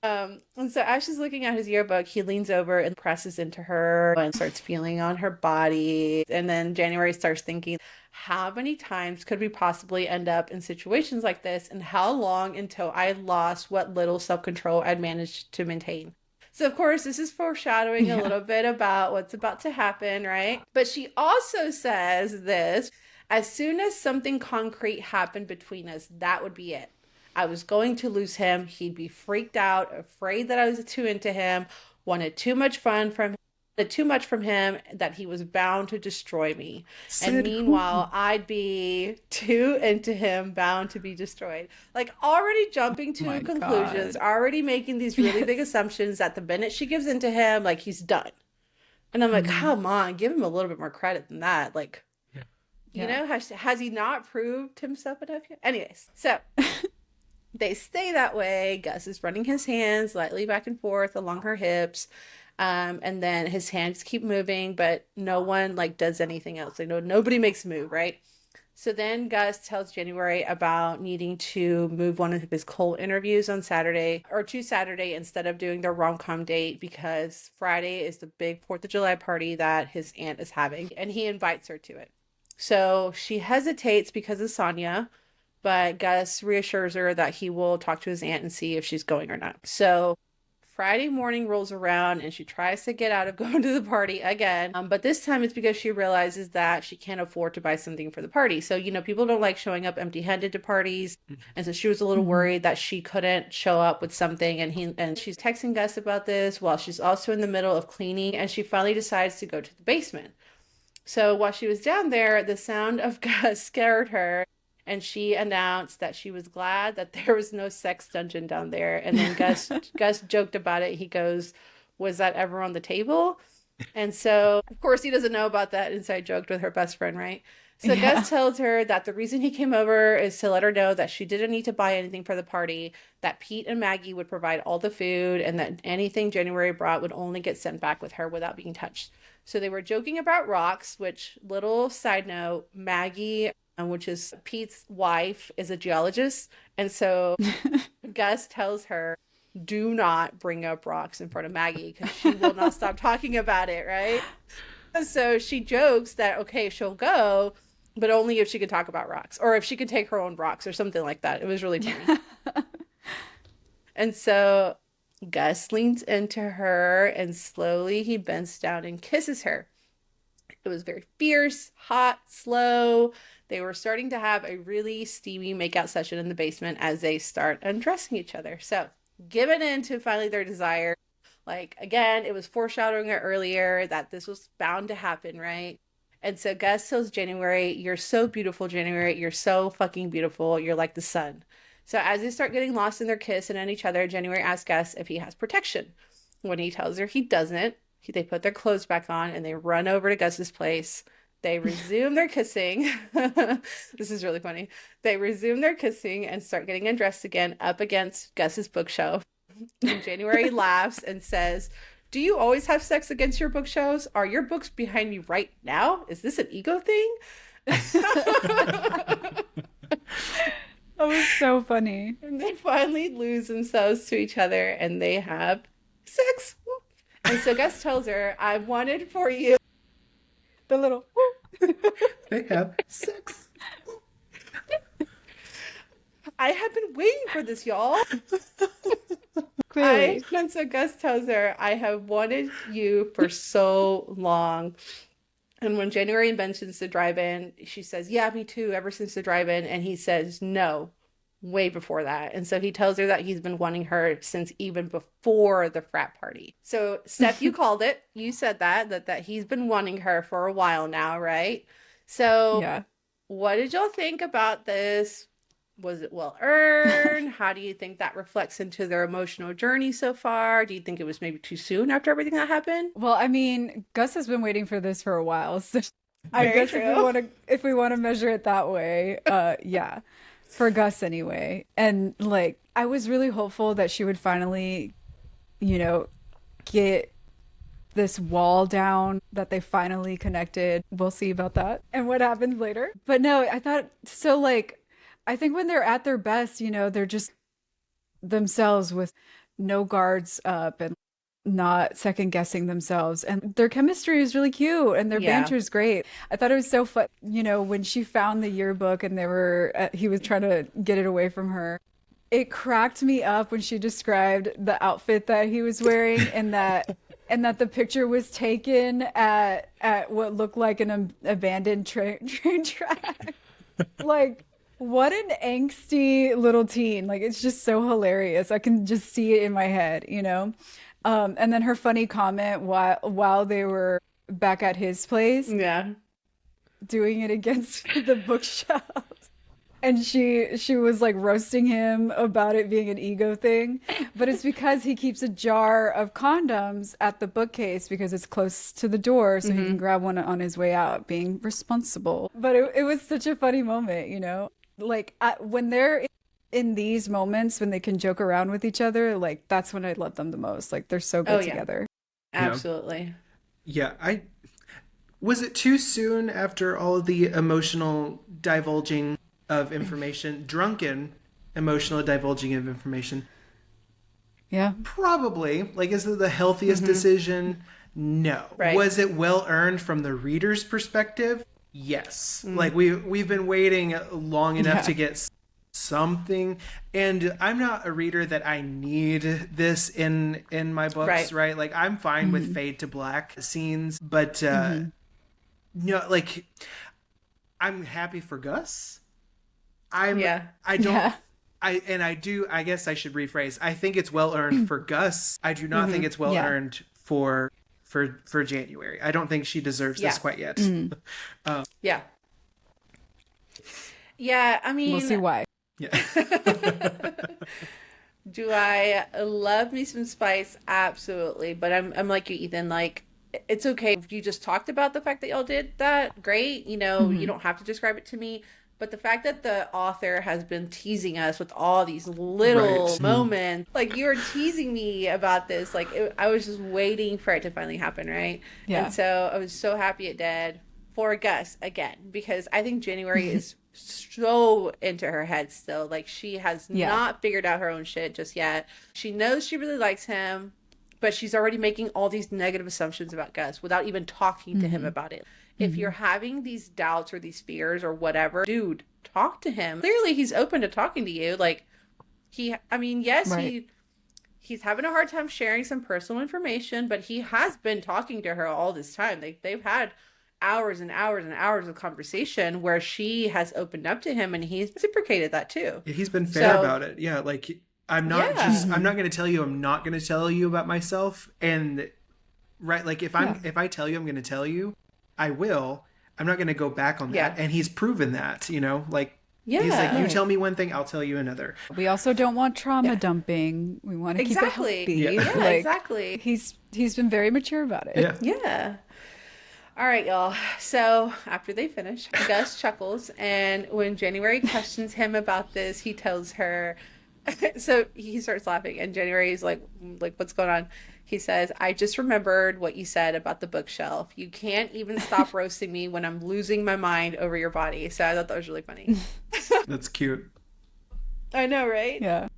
And so as she's looking at his yearbook, he leans over and presses into her and starts feeling on her body. And then January starts thinking, how many times could we possibly end up in situations like this? And how long until I lost what little self-control I'd managed to maintain? So, of course, this is foreshadowing a little bit about what's about to happen, right? But she also says this: as soon as something concrete happened between us, that would be it. I was going to lose him. He'd be freaked out, afraid that I was too into him, wanted too much from him, that he was bound to destroy me. And meanwhile, I'd be too into him, bound to be destroyed. Like, already jumping to My conclusions, God. already making these really big assumptions that the minute she gives into him, like, he's done. And I'm like, come on, give him a little bit more credit than that. Like, you know, has he not proved himself enough yet? Anyways, so they stay that way. Gus is running his hands lightly back and forth along her hips. And then his hands keep moving, but no one like does anything else. Like nobody makes a move, right? So then Gus tells January about needing to move one of his Cole interviews on Saturday or to Saturday instead of doing their rom-com date, because Friday is the big 4th of July party that his aunt is having, and he invites her to it. So she hesitates because of Sonia, but Gus reassures her that he will talk to his aunt and see if she's going or not. So Friday morning rolls around and she tries to get out of going to the party again. But this time it's because she realizes that she can't afford to buy something for the party. So, you know, people don't like showing up empty-handed to parties. And so she was a little worried that she couldn't show up with something. And she's texting Gus about this while she's also in the middle of cleaning. And she finally decides to go to the basement. So while she was down there, the sound of Gus scared her. And she announced that she was glad that there was no sex dungeon down there. And then Gus joked about it. He goes, "Was that ever on the table?" And so, of course, he doesn't know about that inside joke with her best friend, right? So Yeah. Gus tells her that the reason he came over is to let her know that she didn't need to buy anything for the party, that Pete and Maggie would provide all the food, and that anything January brought would only get sent back with her without being touched. So they were joking about rocks, which, little side note, Maggie, which is Pete's wife, is a geologist. And so Gus tells her, do not bring up rocks in front of Maggie because she will not stop talking about it, right? So she jokes that, okay, she'll go, but only if she can talk about rocks or if she can take her own rocks or something like that. It was really funny. And so Gus leans into her and slowly he bends down and kisses her. It was very fierce, hot, slow. They were starting to have a really steamy makeout session in the basement as they start undressing each other. So, giving in to finally their desire. Like, again, it was foreshadowing it earlier that this was bound to happen, right? And so Gus tells January, you're so beautiful, January. You're so fucking beautiful. You're like the sun. So as they start getting lost in their kiss and in each other, January asks Gus if he has protection. When he tells her he doesn't, they put their clothes back on and they run over to Gus's place. They resume their kissing. This is really funny. They resume their kissing and start getting undressed again up against Gus's bookshelf. And January laughs and says, do you always have sex against your bookshelves? Are your books behind me right now? Is this an ego thing? That was so funny. And they finally lose themselves to each other and they have sex. And so Gus tells her, I wanted for you. The little They have sex. I have been waiting for this, y'all. clearly. And so Gus tells her, I have wanted you for so long. And when January mentions the drive-in, she says, yeah, me too, ever since the drive-in. And he says, no, way before that. And so he tells her that he's been wanting her since even before the frat party. So Steph, you called it. You said that he's been wanting her for a while now, right? So Yeah. what did y'all think about this? Was it well earned? How do you think that reflects into their emotional journey so far? Do you think it was maybe too soon after everything that happened? Well, I mean, Gus has been waiting for this for a while, so I Very guess true. if we want to measure it that way, yeah, for Gus anyway. And like, I was really hopeful that she would finally, you know, get this wall down, that they finally connected. We'll see about that and what happens later. But no, I thought so. Like, I think when they're at their best, they're just themselves with no guards up and not second guessing themselves. And their chemistry is really cute and their Yeah. banter is great. I thought it was so fun, when she found the yearbook and he was trying to get it away from her. It cracked me up when she described the outfit that he was wearing and that the picture was taken at what looked like an abandoned train track. Like, what an angsty little teen. Like, it's just so hilarious. I can just see it in my head. And then her funny comment while they were back at his place Yeah. doing it against the bookshelves. And she was like roasting him about it being an ego thing. But it's because he keeps a jar of condoms at the bookcase because it's close to the door so he can grab one on his way out, being responsible. But it was such a funny moment. Like when they're in these moments when they can joke around with each other, like that's when I love them the most. Like they're so good Oh, yeah. together. Absolutely. Yeah, was it too soon after all of the emotional divulging of information, drunken emotional divulging of information? Yeah. Probably. Like, is it the healthiest decision? No. Right. Was it well earned from the reader's perspective? Yes. Like we've been waiting long enough to get something, and I'm not a reader that I need this in my books, right? Like I'm fine with fade to black scenes, but like I'm happy for Gus. I don't Yeah. I guess I should rephrase. I think it's well earned for Gus. I do not think it's well earned for January. I don't think she deserves this quite yet. Yeah. Yeah, I mean, We'll see why. Yeah. do I love me some spice? Absolutely. But I'm like you, Ethan. Like, it's okay if you just talked about the fact that y'all did that. Great. You know, you don't have to describe it to me. But the fact that the author has been teasing us with all these little Right. moments, like you were teasing me about this, like I was just waiting for it to finally happen, right? And Yeah. so I was so happy it did for Gus again, because I think January is so into her head still. Like she has Yeah. not figured out her own shit just yet. She knows she really likes him, but she's already making all these negative assumptions about Gus without even talking to him about it. If you're having these doubts or these fears or whatever, dude, talk to him. Clearly he's open to talking to you. Like I mean, yes, Right. he's having a hard time sharing some personal information, but he has been talking to her all this time. They've had hours and hours and hours of conversation where she has opened up to him and he's reciprocated that too. He's been fair So, about it. Yeah, like I'm not yeah. I'm not going to tell you I'm not going to tell you about myself, and right, like if I tell you I'm going to tell you, I will. I'm not going to go back on that. Yeah. And he's proven that, like he's Yeah. like, you Right. tell me one thing, I'll tell you another. We also don't want trauma Yeah. dumping. We want to Exactly. keep it healthy. Yeah. Yeah, Like, exactly. he's been very mature about it. Yeah. Yeah. All right, y'all. So after they finish, Gus chuckles, and when January questions him about this, he tells her. So he starts laughing, and January's like, what's going on? He says, "I just remembered what you said about the bookshelf. You can't even stop roasting me when I'm losing my mind over your body." So I thought that was really funny. That's cute. I know, right? Yeah.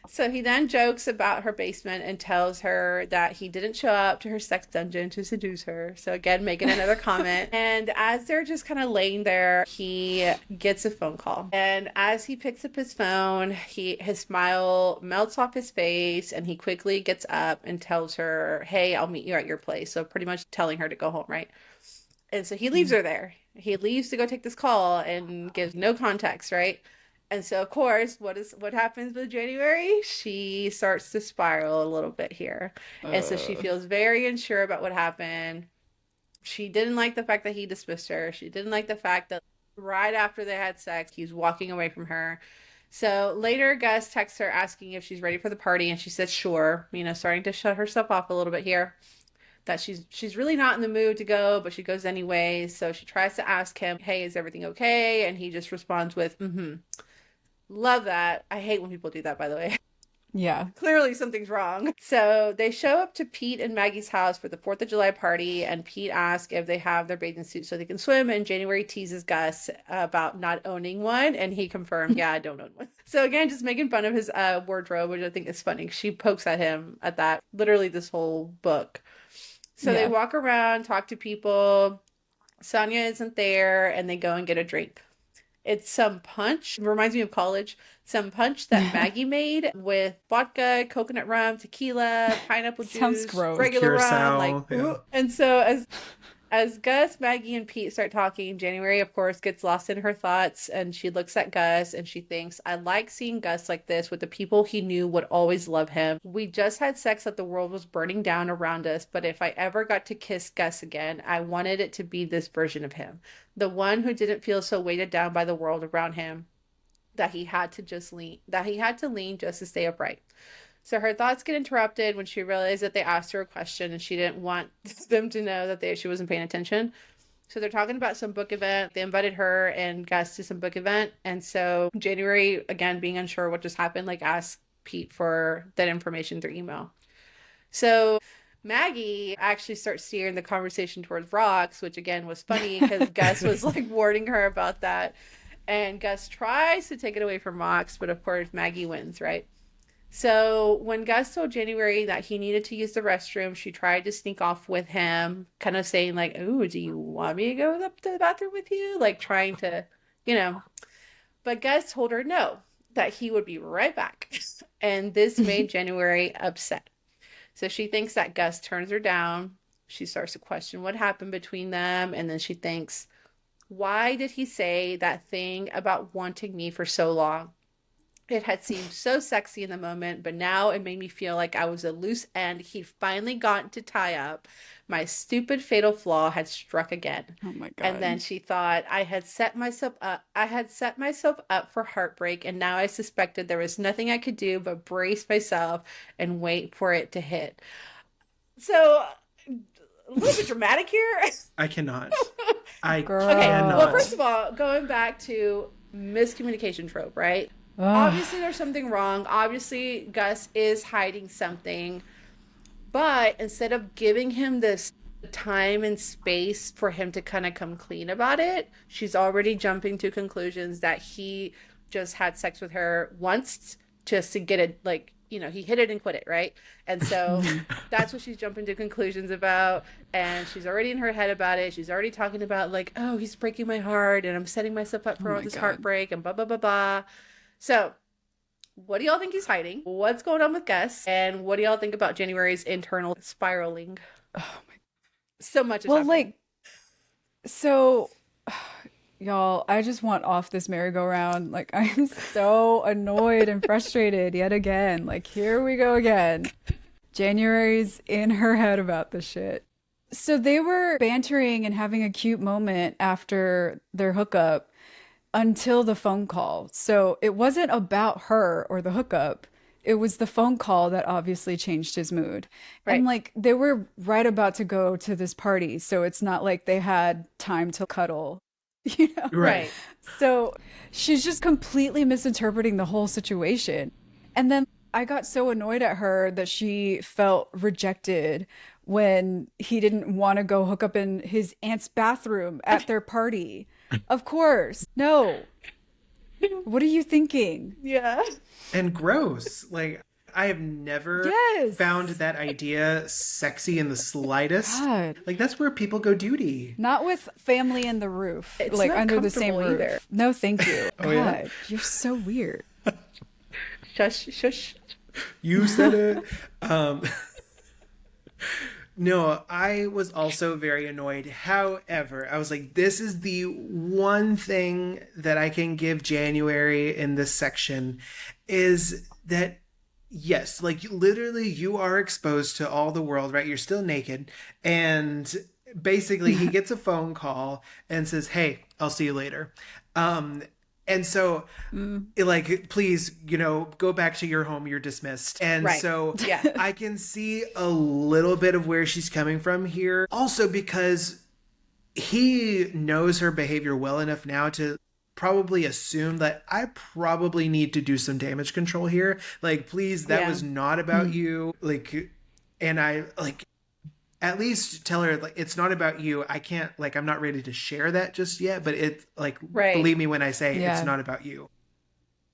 So he then jokes about her basement and tells her that he didn't show up to her sex dungeon to seduce her. So again, making another comment. And as they're just kind of laying there, he gets a phone call. And as he picks up his phone, his smile melts off his face, and he quickly gets up and tells her, "Hey, I'll meet you at your place." So pretty much telling her to go home, right? And so he leaves her there. He leaves to go take this call and gives no context, right? And so, of course, what happens with January? She starts to spiral a little bit here. And so she feels very unsure about what happened. She didn't like the fact that he dismissed her. She didn't like the fact that right after they had sex, he's walking away from her. So later, Gus texts her asking if she's ready for the party, and she says sure, starting to shut herself off a little bit here. That she's really not in the mood to go, but she goes anyway. So she tries to ask him, "Hey, is everything okay?" And he just responds with, "Mm-hmm." Love that. I hate when people do that, by the way. Yeah. Clearly something's wrong. So they show up to Pete and Maggie's house for the 4th of July party, and Pete asks if they have their bathing suits so they can swim, and January teases Gus about not owning one, and he confirmed, "Yeah, I don't own one." So again, just making fun of his wardrobe, which I think is funny. She pokes at him at that literally this whole book. So they Yeah. walk around, talk to people. Sonia isn't there, and they go and get a drink. It's some punch. Reminds me of college. Some punch that Maggie made with vodka, coconut rum, tequila, pineapple Sounds juice, gross. regular rum. Curacao, Like, yeah. ooh. And so as Gus, Maggie, and Pete start talking, January, of course, gets lost in her thoughts, and she looks at Gus and she thinks, "I like seeing Gus like this with the people he knew would always love him. We just had sex that the world was burning down around us, but if I ever got to kiss Gus again, I wanted it to be this version of him. The one who didn't feel so weighted down by the world around him that he had to lean just to stay upright." So her thoughts get interrupted when she realized that they asked her a question and she didn't want them to know that she wasn't paying attention. So they're talking about some book event. They invited her and Gus to some book event. And so January, again, being unsure what just happened, like asked Pete for that information through email. So Maggie actually starts steering the conversation towards rocks, which again was funny because Gus was like warning her about that. And Gus tries to take it away from rocks, but of course Maggie wins, right? So when Gus told January that he needed to use the restroom, she tried to sneak off with him, kind of saying like, "Ooh, do you want me to go up to the bathroom with you?" Like trying to, you know. But Gus told her no, that he would be right back. And this made January upset. So she thinks that Gus turns her down. She starts to question what happened between them. And then she thinks, why did he say that thing about wanting me for so long? It had seemed so sexy in the moment, but now it made me feel like I was a loose end he'd finally gotten to tie up. My stupid fatal flaw had struck again. Oh my God. And then she thought I had set myself up for heartbreak, and now I suspected there was nothing I could do but brace myself and wait for it to hit. So a little bit dramatic here. I cannot. I Girl. Okay, cannot. well, first of all, going back to miscommunication trope, right? Ugh. Obviously, there's something wrong. Obviously, Gus is hiding something. But instead of giving him this time and space for him to kind of come clean about it, she's already jumping to conclusions that he just had sex with her once just to get it, like, you know, he hit it and quit it, right? And so that's what she's jumping to conclusions about. And she's already in her head about it. She's already talking about, like, oh, he's breaking my heart and I'm setting myself up for Oh all my this God. heartbreak and blah, blah, blah, blah. So what do y'all think he's hiding? What's going on with Gus? And what do y'all think about January's internal spiraling? Oh my. So much is Well, happening. like, so, y'all, I just want off this merry-go-round. Like, I'm so annoyed and frustrated yet again. Like, here we go again. January's in her head about this shit. So they were bantering and having a cute moment after their hookup until the phone call. So it wasn't about her or the hookup. It was the phone call that obviously changed his mood. Right. And like they were right about to go to this party. So it's not like they had time to cuddle, you know? Right. So she's just completely misinterpreting the whole situation. And then I got so annoyed at her that she felt rejected when he didn't want to go hook up in his aunt's bathroom at their party. Of course. No. What are you thinking? Yeah. And gross. Like, I have never Yes. found that idea sexy in the slightest. God. Like, that's where people go duty. Not with family in the roof, It's like not under the same comfortable roof. either. No, thank you. Oh, yeah? God, you're so weird. Shush, shush. You said it. No, I was also very annoyed. However, I was like, this is the one thing that I can give January in this section is that, yes, like literally you are exposed to all the world, right? You're still naked. And basically he gets a phone call and says, hey, I'll see you later. And so, like, please, you know, go back to your home. You're dismissed. And Right. so Yeah. I can see a little bit of where she's coming from here. Also because he knows her behavior well enough now to probably assume that I probably need to do some damage control here. Like, please, that Yeah. was not about you. Like, and I, like, at least tell her, like, it's not about you. I can't, like, I'm not ready to share that just yet, but it, like, Right. believe me when I say Yeah. it's not about you.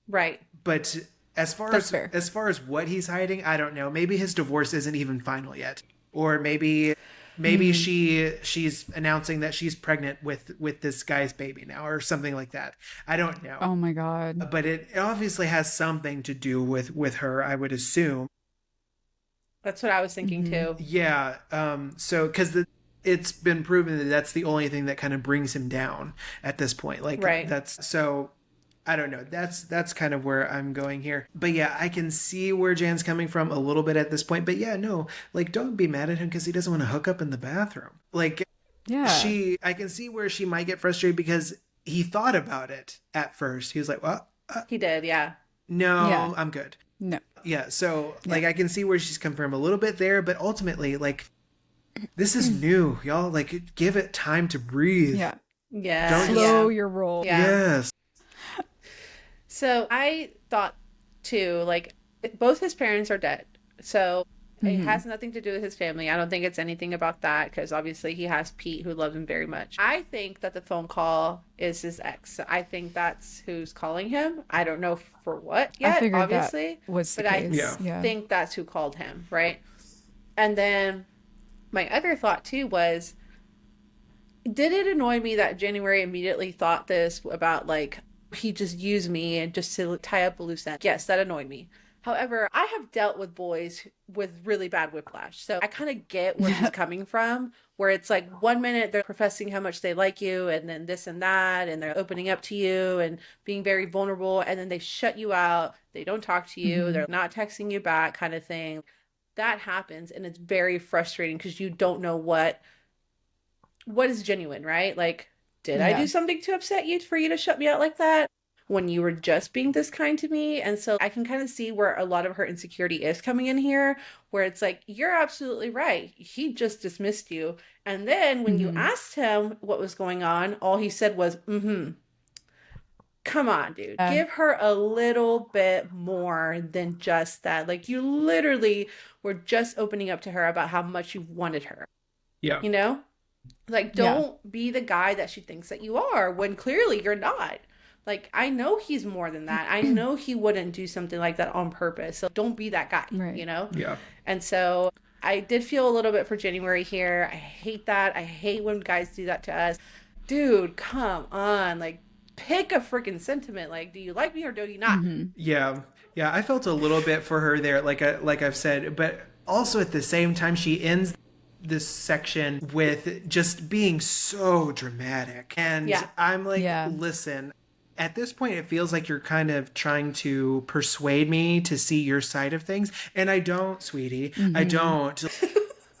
Right. But as far That's as fair. as far as what he's hiding, I don't know. Maybe his divorce isn't even final yet, or maybe she's announcing that she's pregnant with this guy's baby now, or something like that. I don't know. Oh my God. But it obviously has something to do with her, I would assume. That's what I was thinking too. Yeah. So because it's been proven that that's the only thing that kind of brings him down at this point. Like, Right. that's so. I don't know. That's kind of where I'm going here. But yeah, I can see where Jan's coming from a little bit at this point. But yeah, no, like, don't be mad at him because he doesn't want to hook up in the bathroom. Like, Yeah. I can see where she might get frustrated because he thought about it at first. He was like, well, He did, yeah. no, Yeah. I'm good. No. Yeah, so like I can see where she's come from a little bit there, but ultimately, like, this is new, y'all. Like, give it time to breathe. Yeah. Yeah. Don't Slow yeah. your roll. Yeah. Yes. So I thought too, like, both his parents are dead. So it has nothing to do with his family. I don't think it's anything about that because obviously he has Pete who loves him very much. I think that the phone call is his ex. I think that's who's calling him. I don't know for what yet, I figured obviously. that was the but case. Yeah. Yeah. think that's who called him, right? And then my other thought too was, did it annoy me that January immediately thought this about, like, he just used me and just to tie up a loose end? Yes, that annoyed me. However, I have dealt with boys with really bad whiplash. So I kind of get where he's coming from, where it's like 1 minute they're professing how much they like you and then this and that, and they're opening up to you and being very vulnerable, and then they shut you out. They don't talk to you. They're not texting you back, kind of thing. That happens, and it's very frustrating because you don't know what is genuine, right? Like, did I Yeah. do something to upset you for you to shut me out like that? when you were just being this kind to me. And so I can kind of see where a lot of her insecurity is coming in here, where it's like, you're absolutely right. He just dismissed you. And then when you asked him what was going on, all he said was, mm-hmm. Come on, dude. Give her a little bit more than just that. Like, you literally were just opening up to her about how much you wanted her. Yeah. You know? Like, don't be the guy that she thinks that you are when clearly you're not. Like, I know he's more than that. I know he wouldn't do something like that on purpose. So don't be that guy, you know? Yeah. And so I did feel a little bit for January here. I hate that. I hate when guys do that to us. Dude, come on. Like, pick a freaking sentiment. Like, do you like me or do you not? Yeah. Yeah. I felt a little bit for her there, like I've said, but also at the same time, she ends this section with just being so dramatic. And I'm like, listen, at this point, it feels like you're kind of trying to persuade me to see your side of things. And I don't, sweetie. I don't.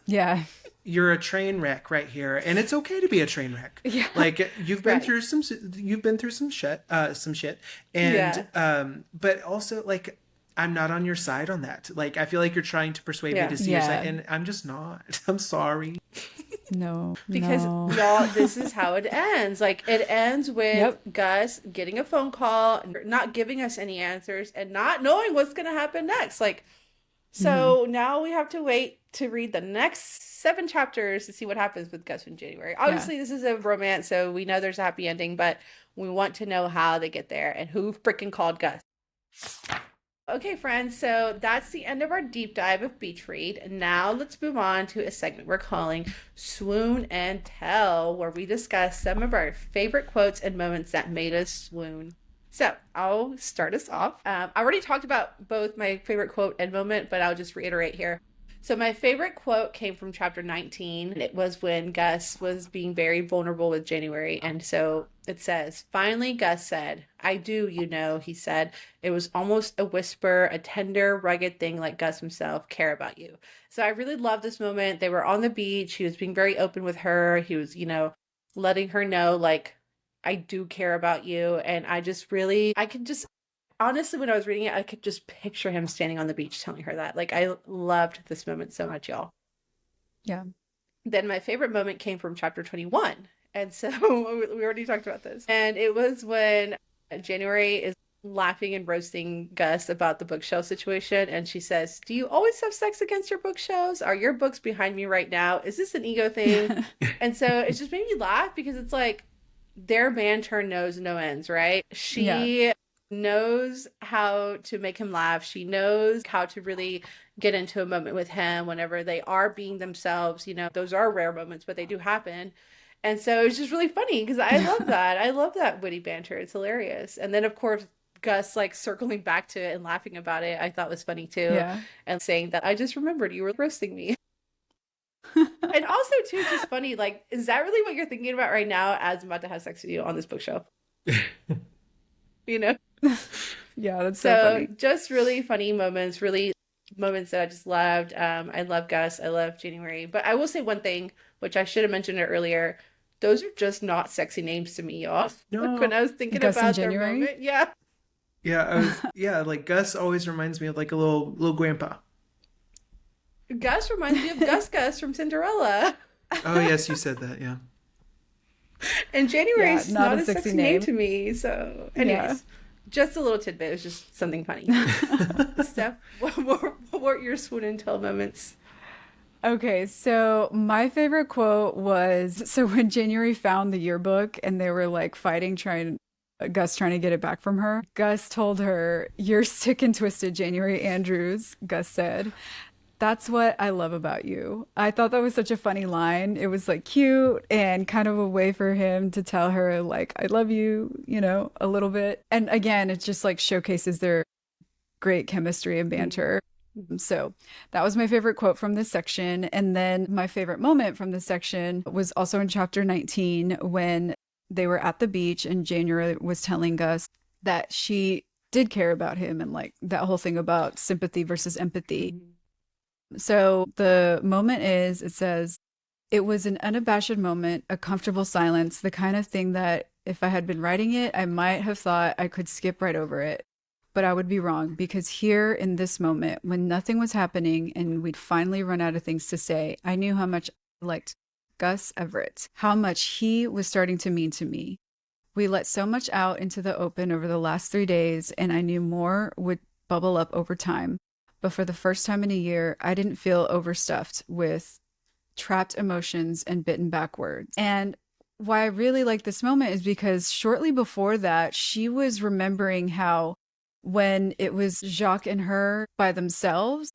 Yeah. You're a train wreck right here, and it's okay to be a train wreck. Yeah. Like, you've been through some shit, and but also, like, I'm not on your side on that. Like, I feel like you're trying to persuade me to see your side, and I'm just not. I'm sorry. Because y'all, this is how it ends. Like, it ends with Gus getting a phone call, not giving us any answers, and not knowing what's gonna happen next. Like, so now we have to wait to read the next 7 chapters to see what happens with Gus in January. Obviously, this is a romance, so we know there's a happy ending, but we want to know how they get there and who freaking called Gus. Okay, friends, so that's the end of our deep dive of Beach Read. Now let's move on to a segment we're calling Swoon and Tell, where we discuss some of our favorite quotes and moments that made us swoon. So I'll start us off. I already talked about both my favorite quote and moment, but I'll just reiterate here. So my favorite quote came from chapter 19. It was when Gus was being very vulnerable with January. And so it says, finally, Gus said, I do, you know, he said. It was almost a whisper, a tender, rugged thing like Gus himself, care about you. So I really love this moment. They were on the beach. He was being very open with her. He was, you know, letting her know, like, I do care about you. And I could just, honestly, when I was reading it, I could just picture him standing on the beach telling her that. Like, I loved this moment so much, y'all. Yeah. Then my favorite moment came from chapter 21. And so we already talked about this. And it was when January is laughing and roasting Gus about the bookshelf situation. And she says, do you always have sex against your bookshelves? Are your books behind me right now? Is this an ego thing? And so it just made me laugh because it's like, their banter knows no ends, right? She knows how to make him laugh. She knows how to really get into a moment with him whenever they are being themselves. You know, those are rare moments, but they do happen. And so it's just really funny because I love that. I love that witty banter. It's hilarious. And then, of course, Gus, like, circling back to it and laughing about it, I thought was funny too. Yeah. And saying that, I just remembered you were roasting me. And also, too, just funny, like, is that really what you're thinking about right now as I'm about to have sex with you on this bookshelf? You know? Yeah, that's so funny. Just really funny moments, really moments that I just loved. I love Gus. I love January. But I will say one thing, which I should have mentioned it earlier. Those are just not sexy names to me, y'all. No. Like, when I was thinking Gus about and their January? moment. Yeah. Yeah, like, Gus always reminds me of, like, a little grandpa. Gus reminds me of Gus from Cinderella. Oh, yes, you said that, yeah. And January is not a sexy name to me. So, anyways, just a little tidbit. It was just something funny. Steph, what were your swoon and tell moments? Okay, so my favorite quote was, so when January found the yearbook and they were like fighting, Gus trying to get it back from her, Gus told her, "You're sick and twisted, January Andrews," Gus said. That's what I love about you. I thought that was such a funny line. It was like cute and kind of a way for him to tell her, like, I love you, you know, a little bit. And again, it just like showcases their great chemistry and banter. So that was my favorite quote from this section. And then my favorite moment from this section was also in chapter 19 when they were at the beach and January was telling Gus that she did care about him and like that whole thing about sympathy versus empathy. So the moment is, it says, it was an unabashed moment, a comfortable silence, the kind of thing that if I had been writing it, I might have thought I could skip right over it. But I would be wrong because here in this moment, when nothing was happening and we'd finally run out of things to say, I knew how much I liked Gus Everett, how much he was starting to mean to me. We let so much out into the open over the last 3 days, and I knew more would bubble up over time. But for the first time in a year, I didn't feel overstuffed with trapped emotions and bitten back words. And why I really like this moment is because shortly before that, she was remembering how when it was Jacques and her by themselves,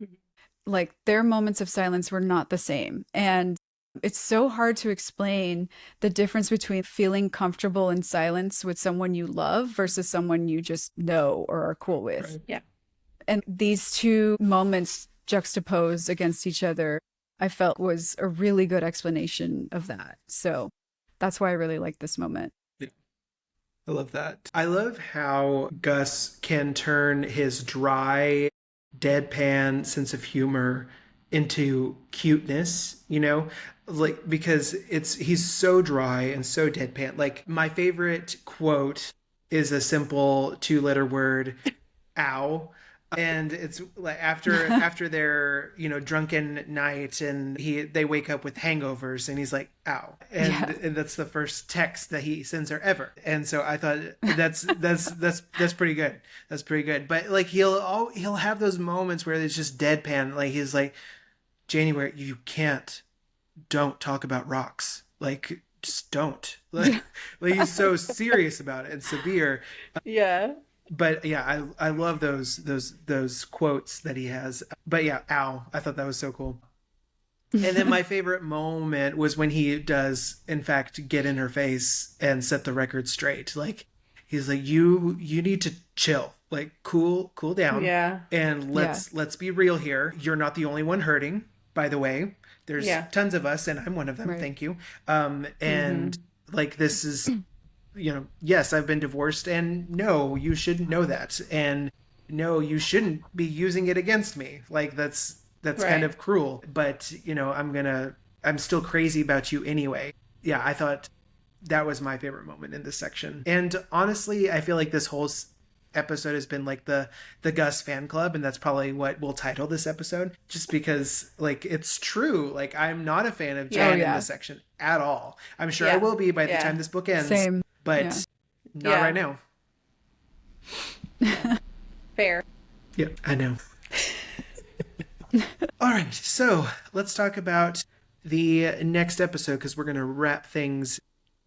like their moments of silence were not the same. And it's so hard to explain the difference between feeling comfortable in silence with someone you love versus someone you just know or are cool with. Right. Yeah. And these two moments juxtaposed against each other, I felt was a really good explanation of that. So that's why I really like this moment. I love that. I love how Gus can turn his dry, deadpan sense of humor into cuteness, you know? Like, because he's so dry and so deadpan. Like, my favorite quote is a simple 2-letter word, ow. And it's like after their drunken night, and they wake up with hangovers, and he's like, ow. And that's the first text that he sends her ever. And so I thought that's pretty good. That's pretty good. But like he'll have those moments where it's just deadpan. Like he's like, January, you don't talk about rocks. Like, just don't. Like he's so serious about it and severe. Yeah. But yeah, I love those quotes that he has. But yeah, ow, I thought that was so cool. And then my favorite moment was when he does, in fact, get in her face and set the record straight. Like, he's like, you need to chill, like cool down. Yeah. And let's be real here. You're not the only one hurting, by the way. There's tons of us, and I'm one of them. Right. Thank you. And like, this is, yes, I've been divorced, and no, you shouldn't know that. And no, you shouldn't be using it against me. Like, that's kind of cruel, but I'm still crazy about you anyway. Yeah, I thought that was my favorite moment in this section. And honestly, I feel like this whole episode has been like the Gus fan club, and that's probably what we'll title this episode, just because like it's true. Like, I'm not a fan of Jan in this section at all. I'm sure I will be by the time this book ends. Same. But not right now. Fair. Yeah, I know. All right, so let's talk about the next episode, because we're going to wrap things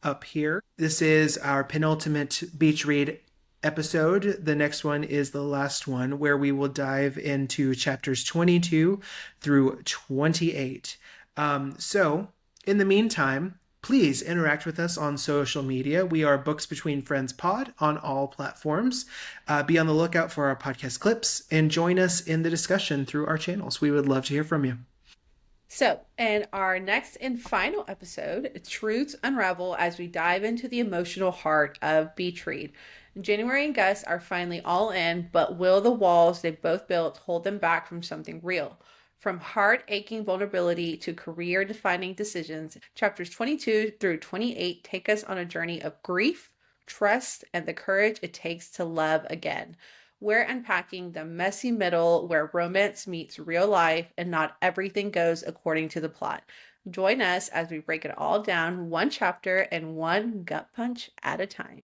up here. This is our penultimate beach read episode. The next one is the last one, where we will dive into chapters 22 through 28. So in the meantime, please interact with us on social media. We are Books Between Friends Pod on all platforms. Be on the lookout for our podcast clips and join us in the discussion through our channels. We would love to hear from you. So, in our next and final episode, truths unravel as we dive into the emotional heart of Beach Read. January and Gus are finally all in, but will the walls they both built hold them back from something real? From heart-aching vulnerability to career-defining decisions, chapters 22 through 28 take us on a journey of grief, trust, and the courage it takes to love again. We're unpacking the messy middle where romance meets real life and not everything goes according to the plot. Join us as we break it all down, one chapter and one gut punch at a time.